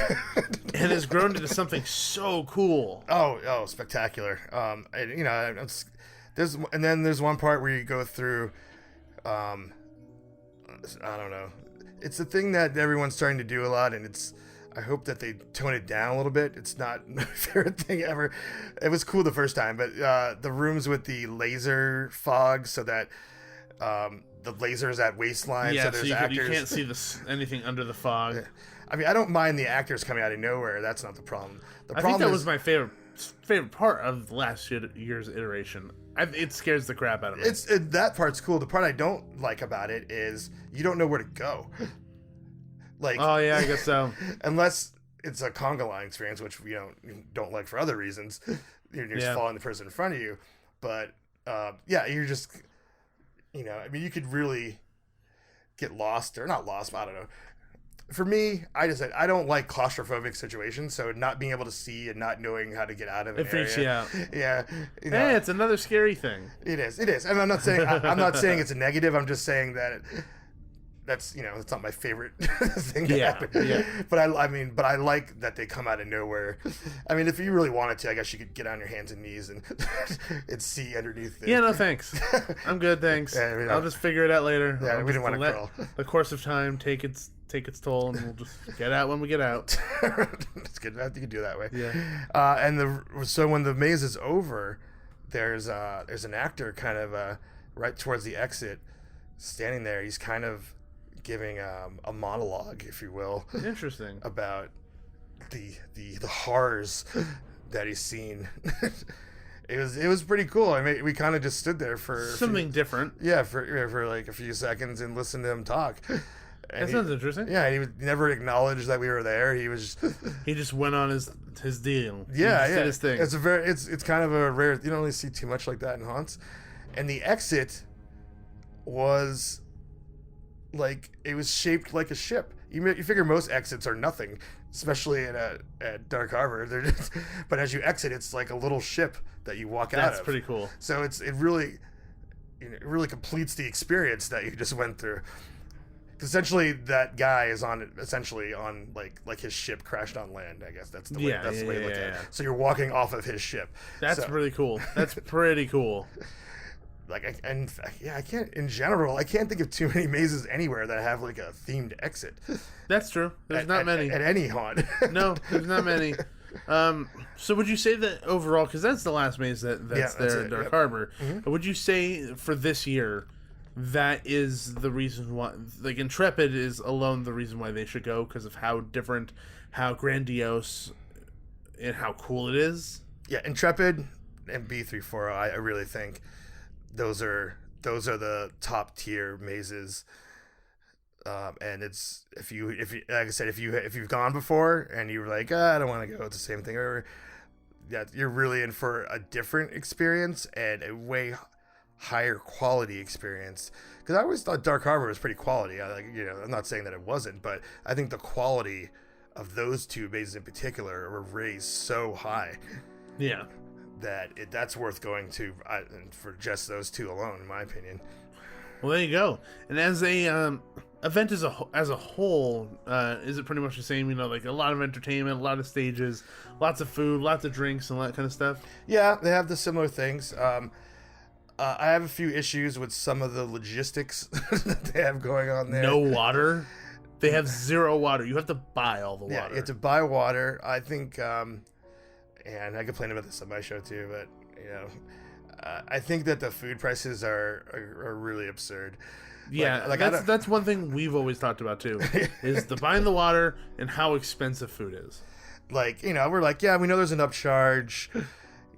and has grown into something so cool. Oh, spectacular. There's one part where you go through. I don't know. It's a thing that everyone's starting to do a lot, and I hope that they tone it down a little bit. It's not my favorite thing ever. It was cool the first time, but the rooms with the laser fog, so that the laser's at waistline, yeah, so there's actors. You can't see anything under the fog. I mean, I don't mind the actors coming out of nowhere. That's not the problem. I think that was my favorite part of last year's iteration. It scares the crap out of me. That part's cool. The part I don't like about it is you don't know where to go. Like, oh yeah, I guess so. Unless it's a conga line experience, which we don't like for other reasons. You're just following the person in front of you. But you're just, I mean, you could really get lost, or not lost, but I don't know. For me, I don't like claustrophobic situations, so not being able to see and not knowing how to get out of an area. It freaks you out. Yeah. Hey, it's another scary thing. It is. And I'm not saying it's a negative. I'm just saying that that's it's not my favorite thing to happen. Yeah. But I like that they come out of nowhere. I mean, if you really wanted to, I guess you could get on your hands and knees and see underneath it. Yeah, no thanks. I'm good, thanks. Yeah, I'll just figure it out later. Yeah, we didn't want to let the course of time take its toll, and we'll just get out when we get out. It's good. I think you can do it that way. Yeah. So when the maze is over, there's an actor kind of right towards the exit, standing there. He's kind of giving a monologue, if you will. Interesting. About the horrors that he's seen. It was pretty cool. I mean, we kind of just stood there for something different. Yeah, for like a few seconds and listened to him talk. And that sounds interesting. Yeah, and he never acknowledged that we were there. He just went on his deal. Yeah, he did his thing. It's kind of a rare. You don't really see too much like that in haunts. And the exit was like, it was shaped like a ship. You figure most exits are nothing, especially at Dark Harbor. But as you exit, it's like a little ship that you walk out of. That's pretty cool. So it really completes the experience that you just went through. Essentially, that guy is on like his ship crashed on land. I guess that's the way. That's the way to look at it. So you're walking off of his ship. That's really cool. That's pretty cool. I can't. In general, I can't think of too many mazes anywhere that have like a themed exit. That's true. There's not many at any haunt. No, there's not many. So would you say that overall, because that's the last maze that's there at Dark Harbor, mm-hmm. Would you say for this year that is the reason why, like, Intrepid is alone the reason why they should go, because of how different, how grandiose, and how cool it is? Yeah, Intrepid and B340, I really think those are the top tier mazes. And it's if you like I said, if you've gone before and you were like, I don't want to go, it's the same thing, or you're really in for a different experience and a way higher quality experience. Because I always thought Dark Harbor was pretty quality. I'm not saying that it wasn't, but I think the quality of those two mazes in particular were raised so high. Yeah. That's worth going to for just those two alone, in my opinion. Well, there you go. And as a event as a whole, is it pretty much the same? Like a lot of entertainment, a lot of stages, lots of food, lots of drinks, and all that kind of stuff. Yeah, they have the similar things. I have a few issues with some of the logistics that they have going on there. No water. They have zero water. You have to buy all the water. Yeah, you have to buy water. I think, and I complain about this on my show too, but I think that the food prices are really absurd. Yeah, that's one thing we've always talked about too, is the buying the water and how expensive food is. We're like, yeah, we know there's an upcharge.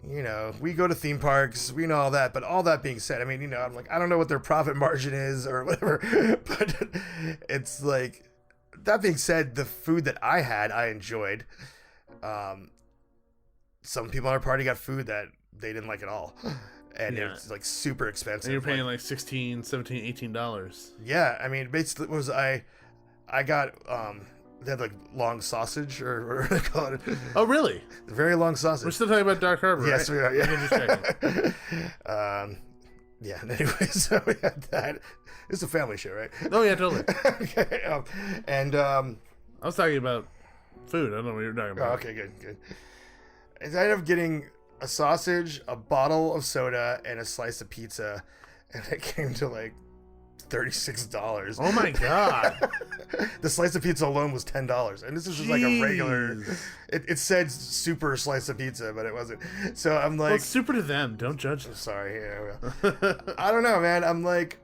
We go to theme parks, we know all that, but all that being said, I'm like, I don't know what their profit margin is or whatever, but it's like, that being said, the food that I had, I enjoyed. some people on our party got food that they didn't like at all. And it's like super expensive. And you're paying like $16, $17, $18. Yeah, I mean, basically, what was I got they had like long sausage or what do they call it? Oh, really? Very long sausage. We're still talking about Dark Harbor, Yes, right? we are. Yeah. I'm just checking. Yeah. And anyway, so we had that. It's a family show, right? Oh yeah, totally. Okay. I was talking about food. I don't know what you're talking Oh, about. okay, good. I ended up getting a sausage, a bottle of soda, and a slice of pizza, and it came to like $36. Oh my god. The slice of pizza alone was $10, and this is just like a regular. It said super slice of pizza, but it wasn't. So I'm like, Well, it's super to them. Don't judge them. sorry. Yeah, well. I don't know, man. I'm like,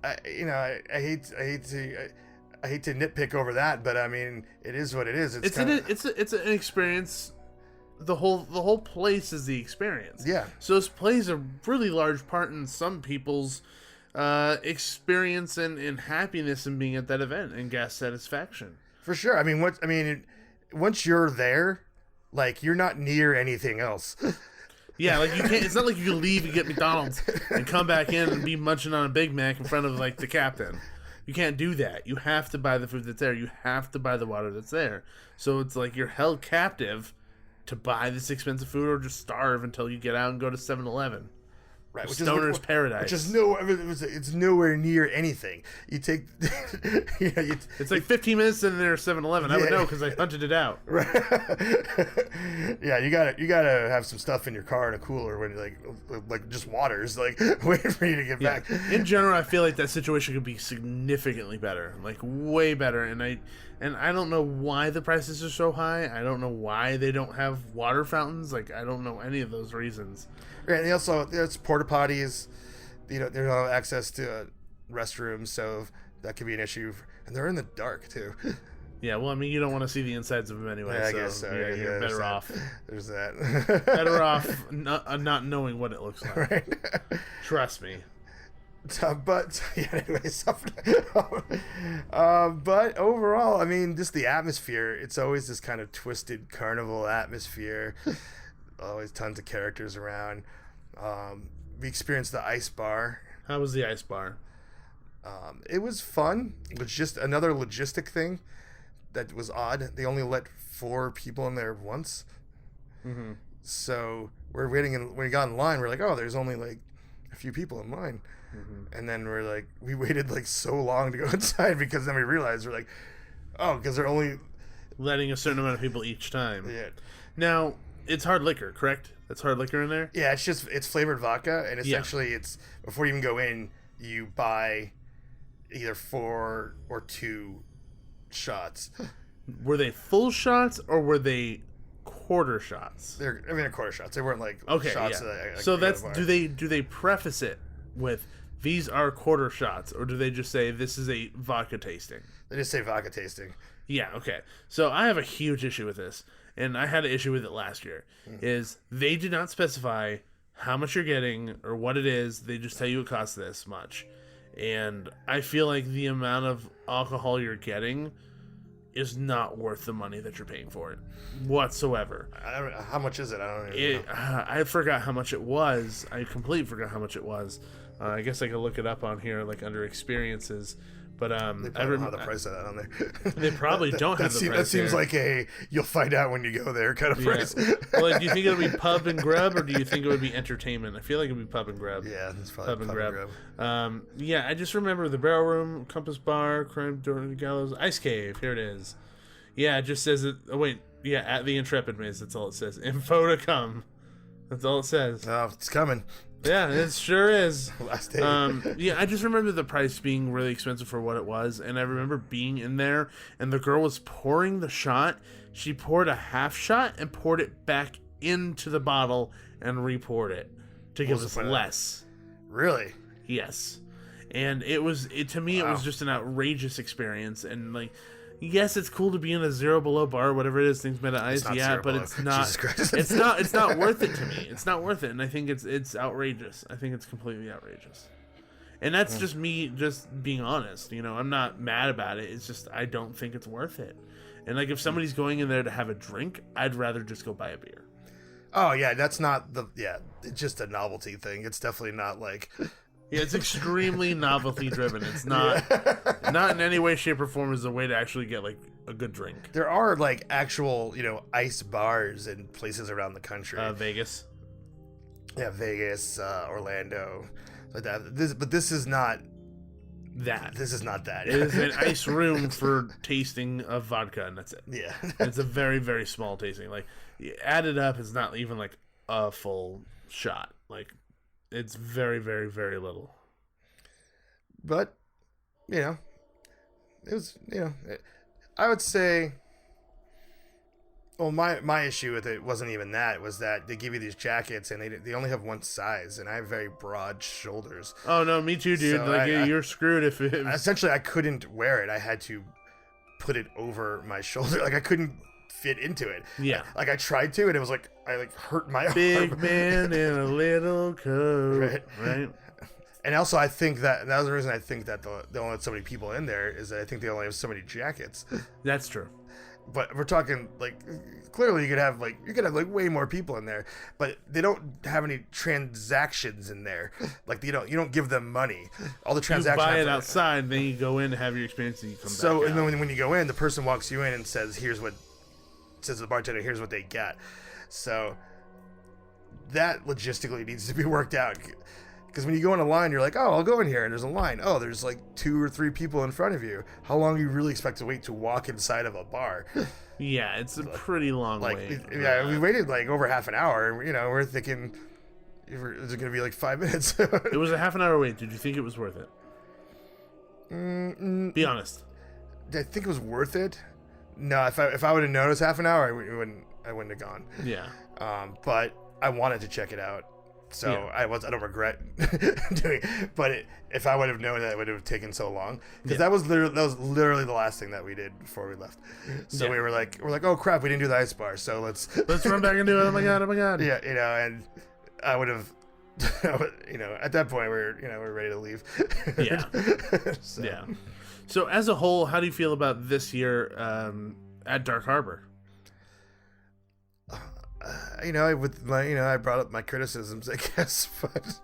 I hate to nitpick over that, but I mean, it is what it is. It's an experience. The whole place is the experience. Yeah. So this plays a really large part in some people's experience and happiness in being at that event and guest satisfaction. For sure. I mean, once you're there, like, you're not near anything else. Yeah, like you can't. It's not like you can leave and get McDonald's and come back in and be munching on a Big Mac in front of like the captain. You can't do that. You have to buy the food that's there. You have to buy the water that's there. So it's like you're held captive to buy this expensive food or just starve until you get out and go to 7-Eleven. Right, Stoner's paradise. Which is it's nowhere near anything. You take, It's like 15 minutes in there 7-Eleven. I would know because I hunted it out. Right. Yeah, you gotta have some stuff in your car in a cooler when like just waters like waiting for you to get back. In general, I feel like that situation could be significantly better, like way better. And I don't know why the prices are so high. I don't know why they don't have water fountains. Like I don't know any of those reasons. Right, and also there's porta potties. They don't have access to restrooms, so that could be an issue. And they're in the dark too. Yeah, well, I mean, you don't want to see the insides of them anyway. Yeah, I so, guess so. Yeah, you're better that. off. There's that. Better off not knowing what it looks like. Right. Trust me. But yeah, anyways. But overall, I mean, just the atmosphere. It's always this kind of twisted carnival atmosphere. Always tons of characters around. We experienced the ice bar. How was the ice bar? It was fun. It was just another logistic thing that was odd. They only let 4 people in there once. Mm-hmm. So we're waiting, and when we got in line, we're like, oh, there's only like a few people in line. Mm-hmm. And then we waited like so long to go inside because then we realized we're like, oh, because they're only Letting a certain amount of people each time. yeah. Now, it's hard liquor, correct? That's hard liquor in there? Yeah, it's flavored vodka, and essentially it's before you even go in, you buy either 4 or 2 shots. Were they full shots or were they quarter shots? They're quarter shots. They weren't like Okay, shots. yeah. That So go to the that's bar. do they preface it with these are quarter shots, or do they just say this is a vodka tasting? They just say vodka tasting. Yeah, okay. So I have a huge issue with this, and I had an issue with it last year, is they did not specify how much you're getting or what it is. They just tell you it costs this much. And I feel like the amount of alcohol you're getting is not worth the money that you're paying for it whatsoever. I don't know, how much is it? I don't even know. I forgot how much it was. I completely forgot how much it was. I guess I could look it up on here, like under experiences. But They probably don't have the price of that on there. They probably don't have the price. That seems there. like you'll find out when you go there kind of Yeah. price. Well, do you think it would be pub and grub, or do you think it would be entertainment? I feel like it would be pub and grub. Yeah, that's probably Pub and grub. Yeah, I just remember the Barrel Room, Compass Bar, Crime Door, Gallows, Ice Cave. Here it is. Yeah, it just says it. Oh wait, yeah, at the Intrepid Maze. That's all it says. Info to come. That's all it says. Oh, it's coming. Yeah, it sure is. Last day. Yeah, I just remember the price being really expensive for what it was, and I remember being in there, and the girl was pouring the shot. She poured a half shot and poured it back into the bottle and re-poured it to give us less. Really? Yes, and to me it was just an outrageous experience, and like. Yes, it's cool to be in a Zero Below bar, whatever it is, things made of ice. Yeah, but it's not. Jesus Christ. It's not worth it to me. It's not worth it, and I think it's outrageous. I think it's completely outrageous, and that's just me just being honest. You know, I'm not mad about it. It's just I don't think it's worth it. And like if somebody's going in there to have a drink, I'd rather just go buy a beer. Oh yeah, that's not it's just a novelty thing. It's definitely not like. Yeah, it's extremely novelty driven. It's not not in any way, shape, or form is a way to actually get like a good drink. There are like actual, ice bars in places around the country. Vegas. Yeah, Vegas, Orlando, like that. This is not that. This is not that. It is an ice room for tasting of vodka, and that's it. Yeah. It's a very, very small tasting. Like, you add it up, it's not even like a full shot. Like, it's very, very, very little. But, it was, I would say, well, my issue with it wasn't even that. It was that they give you these jackets, and they only have one size, and I have very broad shoulders. Oh, no, me too, dude. So you're screwed if it... Essentially, I couldn't wear it. I had to put it over my shoulder. Like, I couldn't fit into it. Yeah. Like, I tried to, and it was like, I hurt my Big arm. man in a little coat. Right? And also, I think that was the reason I think that they only have so many people in there, is that I think they only have so many jackets. That's true. But we're talking, like, clearly you could have way more people in there, but they don't have any transactions in there. Like, you don't give them money. All the You transactions. buy it outside, then you go in and have your experience, and you come back So, out. and then when you go in, the person walks you in and says to the bartender, here's what they get. So that logistically needs to be worked out. Because when you go in a line, you're like, oh, I'll go in here, and there's a line. Oh, there's like 2 or 3 people in front of you. How long do you really expect to wait to walk inside of a bar? Yeah, it's a pretty long Like, wait. we waited like over half an hour. We're thinking, is it going to be like 5 minutes? It was a half an hour wait. Did you think it was worth it? Be honest. I think it was worth it. No, if I would have noticed half an hour, I wouldn't have gone. Yeah. But I wanted to check it out. So Yeah. I don't regret doing it. But if I would have known that it would have taken so long, because Yeah. that was literally the last thing that we did before we left. So Yeah. we're like, oh crap, we didn't do the ice bar. So let's run back and do it. Oh my god. Yeah, and I would have, at that point we're ready to leave. Yeah. So. Yeah. So as a whole, how do you feel about this year at Dark Harbor? I brought up my criticisms, I guess, but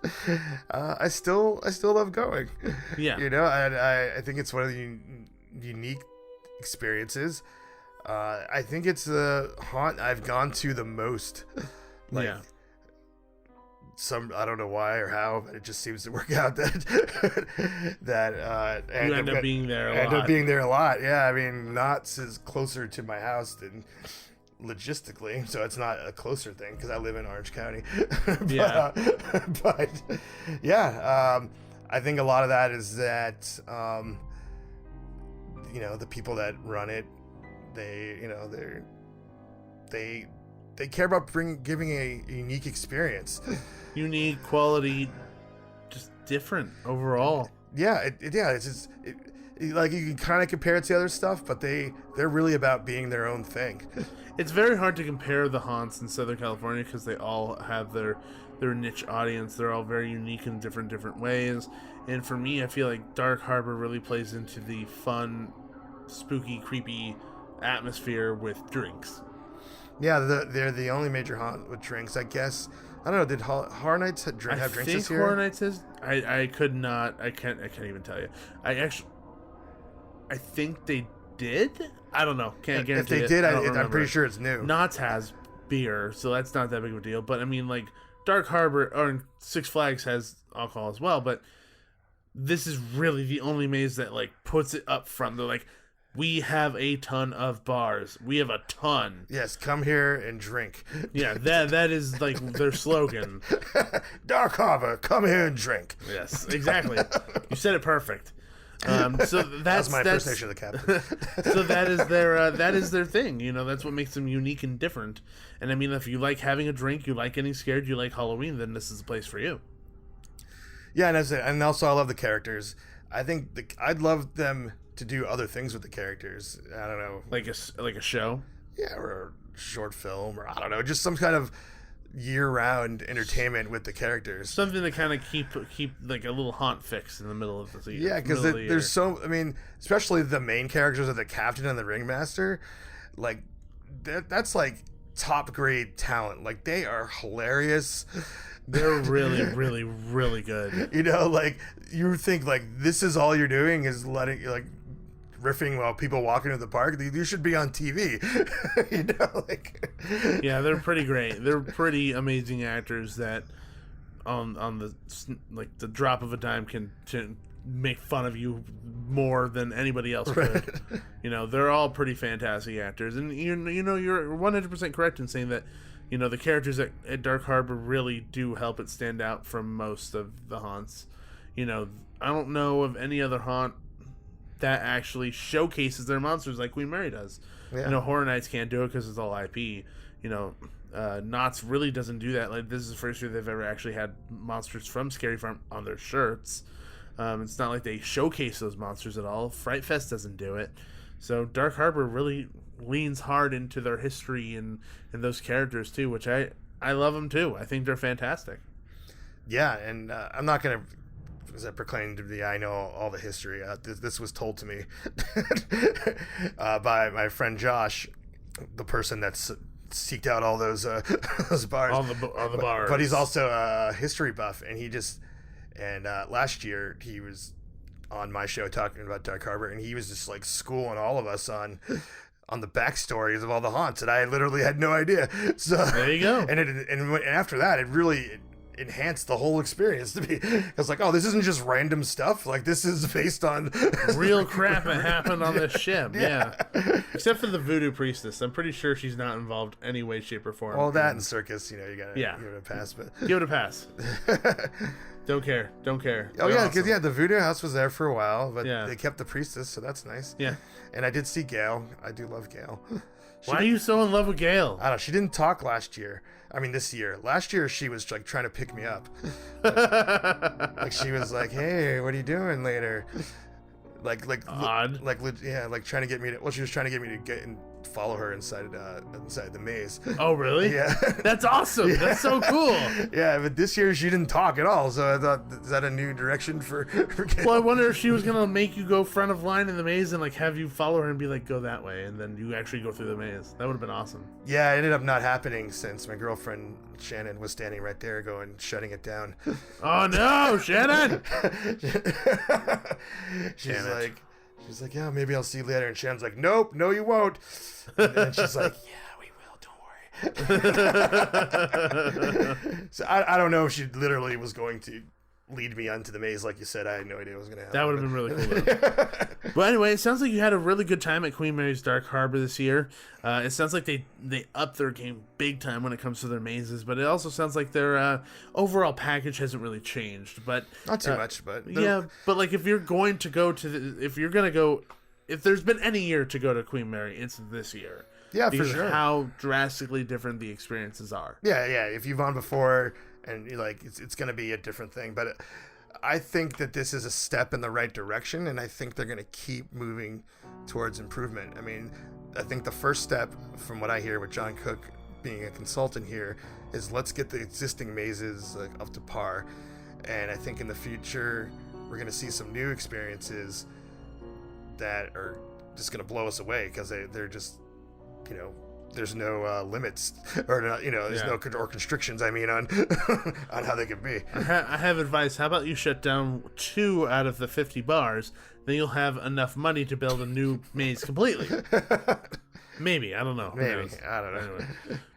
I still love going. Yeah. I think it's one of the unique experiences. I think it's the haunt I've gone to the most. Like, yeah. I don't know why or how, but it just seems to work out that You end up being there a lot. End up being there a lot. Yeah, I mean, Knott's is closer to my house than logistically, so it's not a closer thing because I live in Orange County. Yeah. But yeah, I think a lot of that is that the people that run it, they care about giving a unique experience. Unique, quality, just different overall. Yeah, it's just like you can kind of compare it to other stuff, but they're really about being their own thing. It's very hard to compare the haunts in Southern California because they all have their niche audience. They're all very unique in different ways. And for me, I feel like Dark Harbor really plays into the fun, spooky, creepy atmosphere with drinks. Yeah, they're the only major haunt with drinks, I guess. I don't know. Did Horror Nights have drinks this year? I think Horror Nights is. I could not. I can't even tell you. I think they did. I don't know. Can't guarantee If they did, I'm remember. pretty sure it's new. Knott's has beer, so that's not that big of a deal. But I mean, like Dark Harbor or Six Flags has alcohol as well. But this is really the only maze that like puts it up front. They're like, we have a ton of bars. We have a ton. Yes, come here and drink. Yeah, that is like their slogan. Dark Harbor, come here and drink. Yes, exactly. You said it perfect. So that's my impersonation of the captain. So that is their thing. That's what makes them unique and different. And I mean, if you like having a drink, you like getting scared, you like Halloween, then this is the place for you. Yeah, and that's it. And also, I love the characters. I think I'd love them to do other things with the characters. I don't know, like a show. Yeah, or a short film, or I don't know, just some kind of year-round entertainment with the characters. Something to kind of keep like a little haunt fix in the middle of the season. Yeah, because there's especially the main characters of the captain and the ringmaster, like that's like top grade talent. Like, they are hilarious. They're really, really, really good. You know, like, you think, like, this is all you're doing is letting, like, riffing while people walk into the park. You should be on TV. You know, like. Yeah, they're pretty great. They're pretty amazing actors that on the, like, the drop of a dime can make fun of you more than anybody else could. You know, they're all pretty fantastic actors. And, you know, you're 100% correct in saying that, you know, the characters at Dark Harbor really do help it stand out from most of the haunts. You know, I don't know of any other haunt that actually showcases their monsters like Queen Mary does. Yeah. You know, Horror Nights can't do it because it's all IP. You know, Knott's really doesn't do that. Like, this is the first year they've ever actually had monsters from Scary Farm on their shirts. It's not like they showcase those monsters at all. Fright Fest doesn't do it. So Dark Harbor really leans hard into their history and those characters too, which I love them too. I think they're fantastic. Yeah, and I'm not going to proclaim to be I know all the history. This was told to me by my friend Josh, the person that's seeked out all those bars. All the bars. But he's also a history buff, and last year he was on my show talking about Dark Harbor, and he was just like schooling all of us on the backstories of all the haunts, and I literally had no idea. So there you go. And after that, it really enhanced the whole experience to me. I was like, oh, this isn't just random stuff. Like, this is based on real crap that happened on this ship. Yeah. Except for the voodoo priestess. I'm pretty sure she's not involved any way, shape, or form. All that and circus, you know, you gotta give it a pass. But give it a pass. Don't care. Oh, They're yeah, because awesome. the voodoo house was there for a while, but Yeah. they kept the priestess, so that's nice. Yeah. And I did see Gail. I do love Gail. Why are you so in love with Gail? I don't know. She didn't talk last year. I mean, this year. Last year, she was like trying to pick me up. Like, she was like, "Hey, what are you doing later?" Like Odd. Like trying to get me to. Well, she was trying to get me to get and follow her inside the maze. Oh, really? Yeah. That's awesome. Yeah. That's so cool. Yeah, but this year she didn't talk at all. So I thought, is that a new direction for Gail? Well, I wonder if she was gonna make you go front of line in the maze and like have you follow her and be like, go that way, and then you actually go through the maze. That would have been awesome. Yeah, it ended up not happening since my girlfriend Shannon was standing right there, shutting it down. Oh no, Shannon! She's like, yeah, maybe I'll see you later. And Shannon's like, nope, no, you won't. And then she's like, yeah, we will. Don't worry. So I don't know if she literally was going to lead me onto the maze like you said. I had no idea what was going to happen. That would have been really cool. But anyway, it sounds like you had a really good time at Queen Mary's Dark Harbor this year. It sounds like they upped their game big time when it comes to their mazes, but it also sounds like their overall package hasn't really changed. But not too much, but yeah. But like, if you're going to go to if there's been any year to go to Queen Mary, it's this year. Yeah, because for sure. How drastically different the experiences are. Yeah. If you've gone before, and you're like, it's going to be a different thing, but I think that this is a step in the right direction, and I think they're going to keep moving towards improvement. I mean, I think the first step, from what I hear with Jon Cooke being a consultant here, is let's get the existing mazes up to par, and I think in the future we're going to see some new experiences that are just going to blow us away, because they're just, you know, there's no limits, or there's no constrictions. I mean, on on how they can be. I have advice. How about you shut down 2 out of the 50 bars? Then you'll have enough money to build a new maze completely. Maybe, I don't know. Maybe, I don't know. Anyway.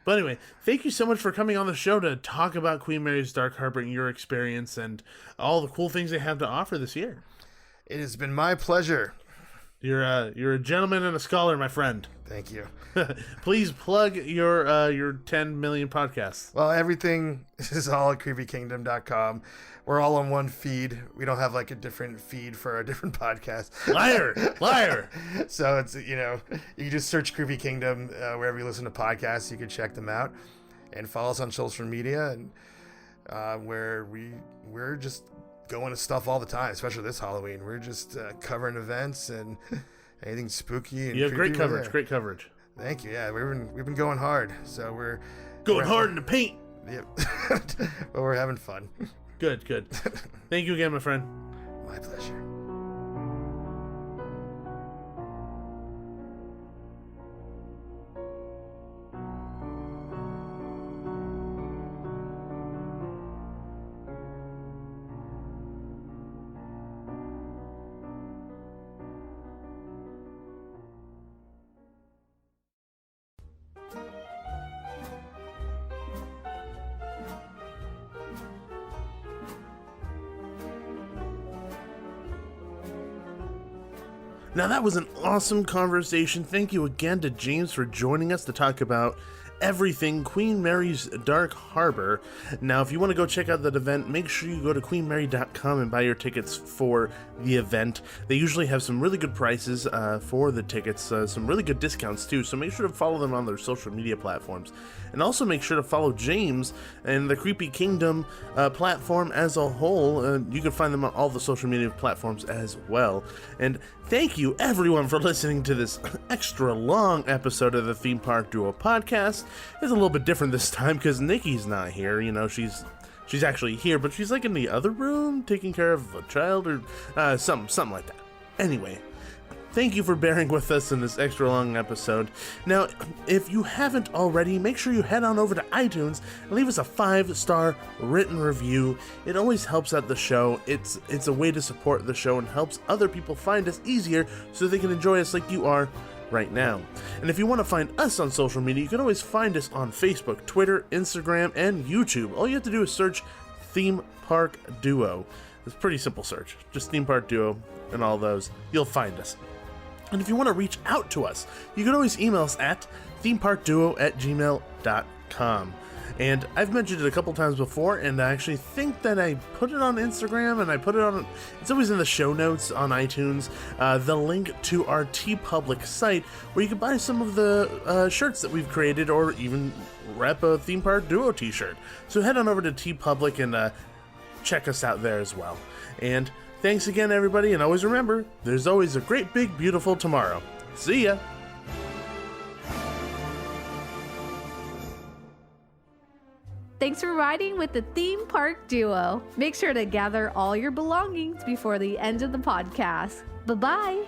But anyway, thank you so much for coming on the show to talk about Queen Mary's Dark Harbor and your experience and all the cool things they have to offer this year. It has been my pleasure. You're a gentleman and a scholar, my friend. Thank you. Please plug your 10 million podcasts. Well, everything is all at creepykingdom.com. We're all on one feed. We don't have like a different feed for a different podcast. Liar. So it's, you can just search Creepy Kingdom wherever you listen to podcasts. You can check them out and follow us on social media, and where we're just going to stuff all the time, especially this Halloween. We're just covering events and anything spooky and you have creepy. Great coverage. Thank you. Yeah, we've been going hard, so we're hard in the paint. Yep. But we're having fun. Good. Thank you again, my friend. My pleasure. Now, that was an awesome conversation. Thank you again to James for joining us to talk about everything Queen Mary's Dark Harbor. Now, if you want to go check out that event, make sure you go to queenmary.com and buy your tickets for the event. They usually have some really good prices for the tickets, some really good discounts too, so make sure to follow them on their social media platforms. And also make sure to follow James and the Creepy Kingdom platform as a whole. You can find them on all the social media platforms as well. And thank you everyone for listening to this extra long episode of the Theme Park Duo podcast. It's a little bit different this time because Nikki's not here. You know, she's actually here, but she's like in the other room taking care of a child or something like that. Anyway, thank you for bearing with us in this extra long episode. Now, if you haven't already, make sure you head on over to iTunes and leave us a 5-star written review. It always helps out the show. It's a way to support the show and helps other people find us easier so they can enjoy us like you are right now. And if you want to find us on social media, you can always find us on Facebook, Twitter, Instagram, and YouTube. All you have to do is search Theme Park Duo. It's a pretty simple search. Just Theme Park Duo and all those. You'll find us. And if you want to reach out to us, you can always email us at themeparkduo@gmail.com. And I've mentioned it a couple times before, and I actually think that I put it on Instagram, and I put it on, it's always in the show notes on iTunes, the link to our TeePublic site, where you can buy some of the shirts that we've created, or even rep a Theme Park Duo t-shirt. So head on over to TeePublic and check us out there as well. And thanks again, everybody, and always remember, there's always a great, big, beautiful tomorrow. See ya! Thanks for riding with the Theme Park Duo. Make sure to gather all your belongings before the end of the podcast. Bye-bye.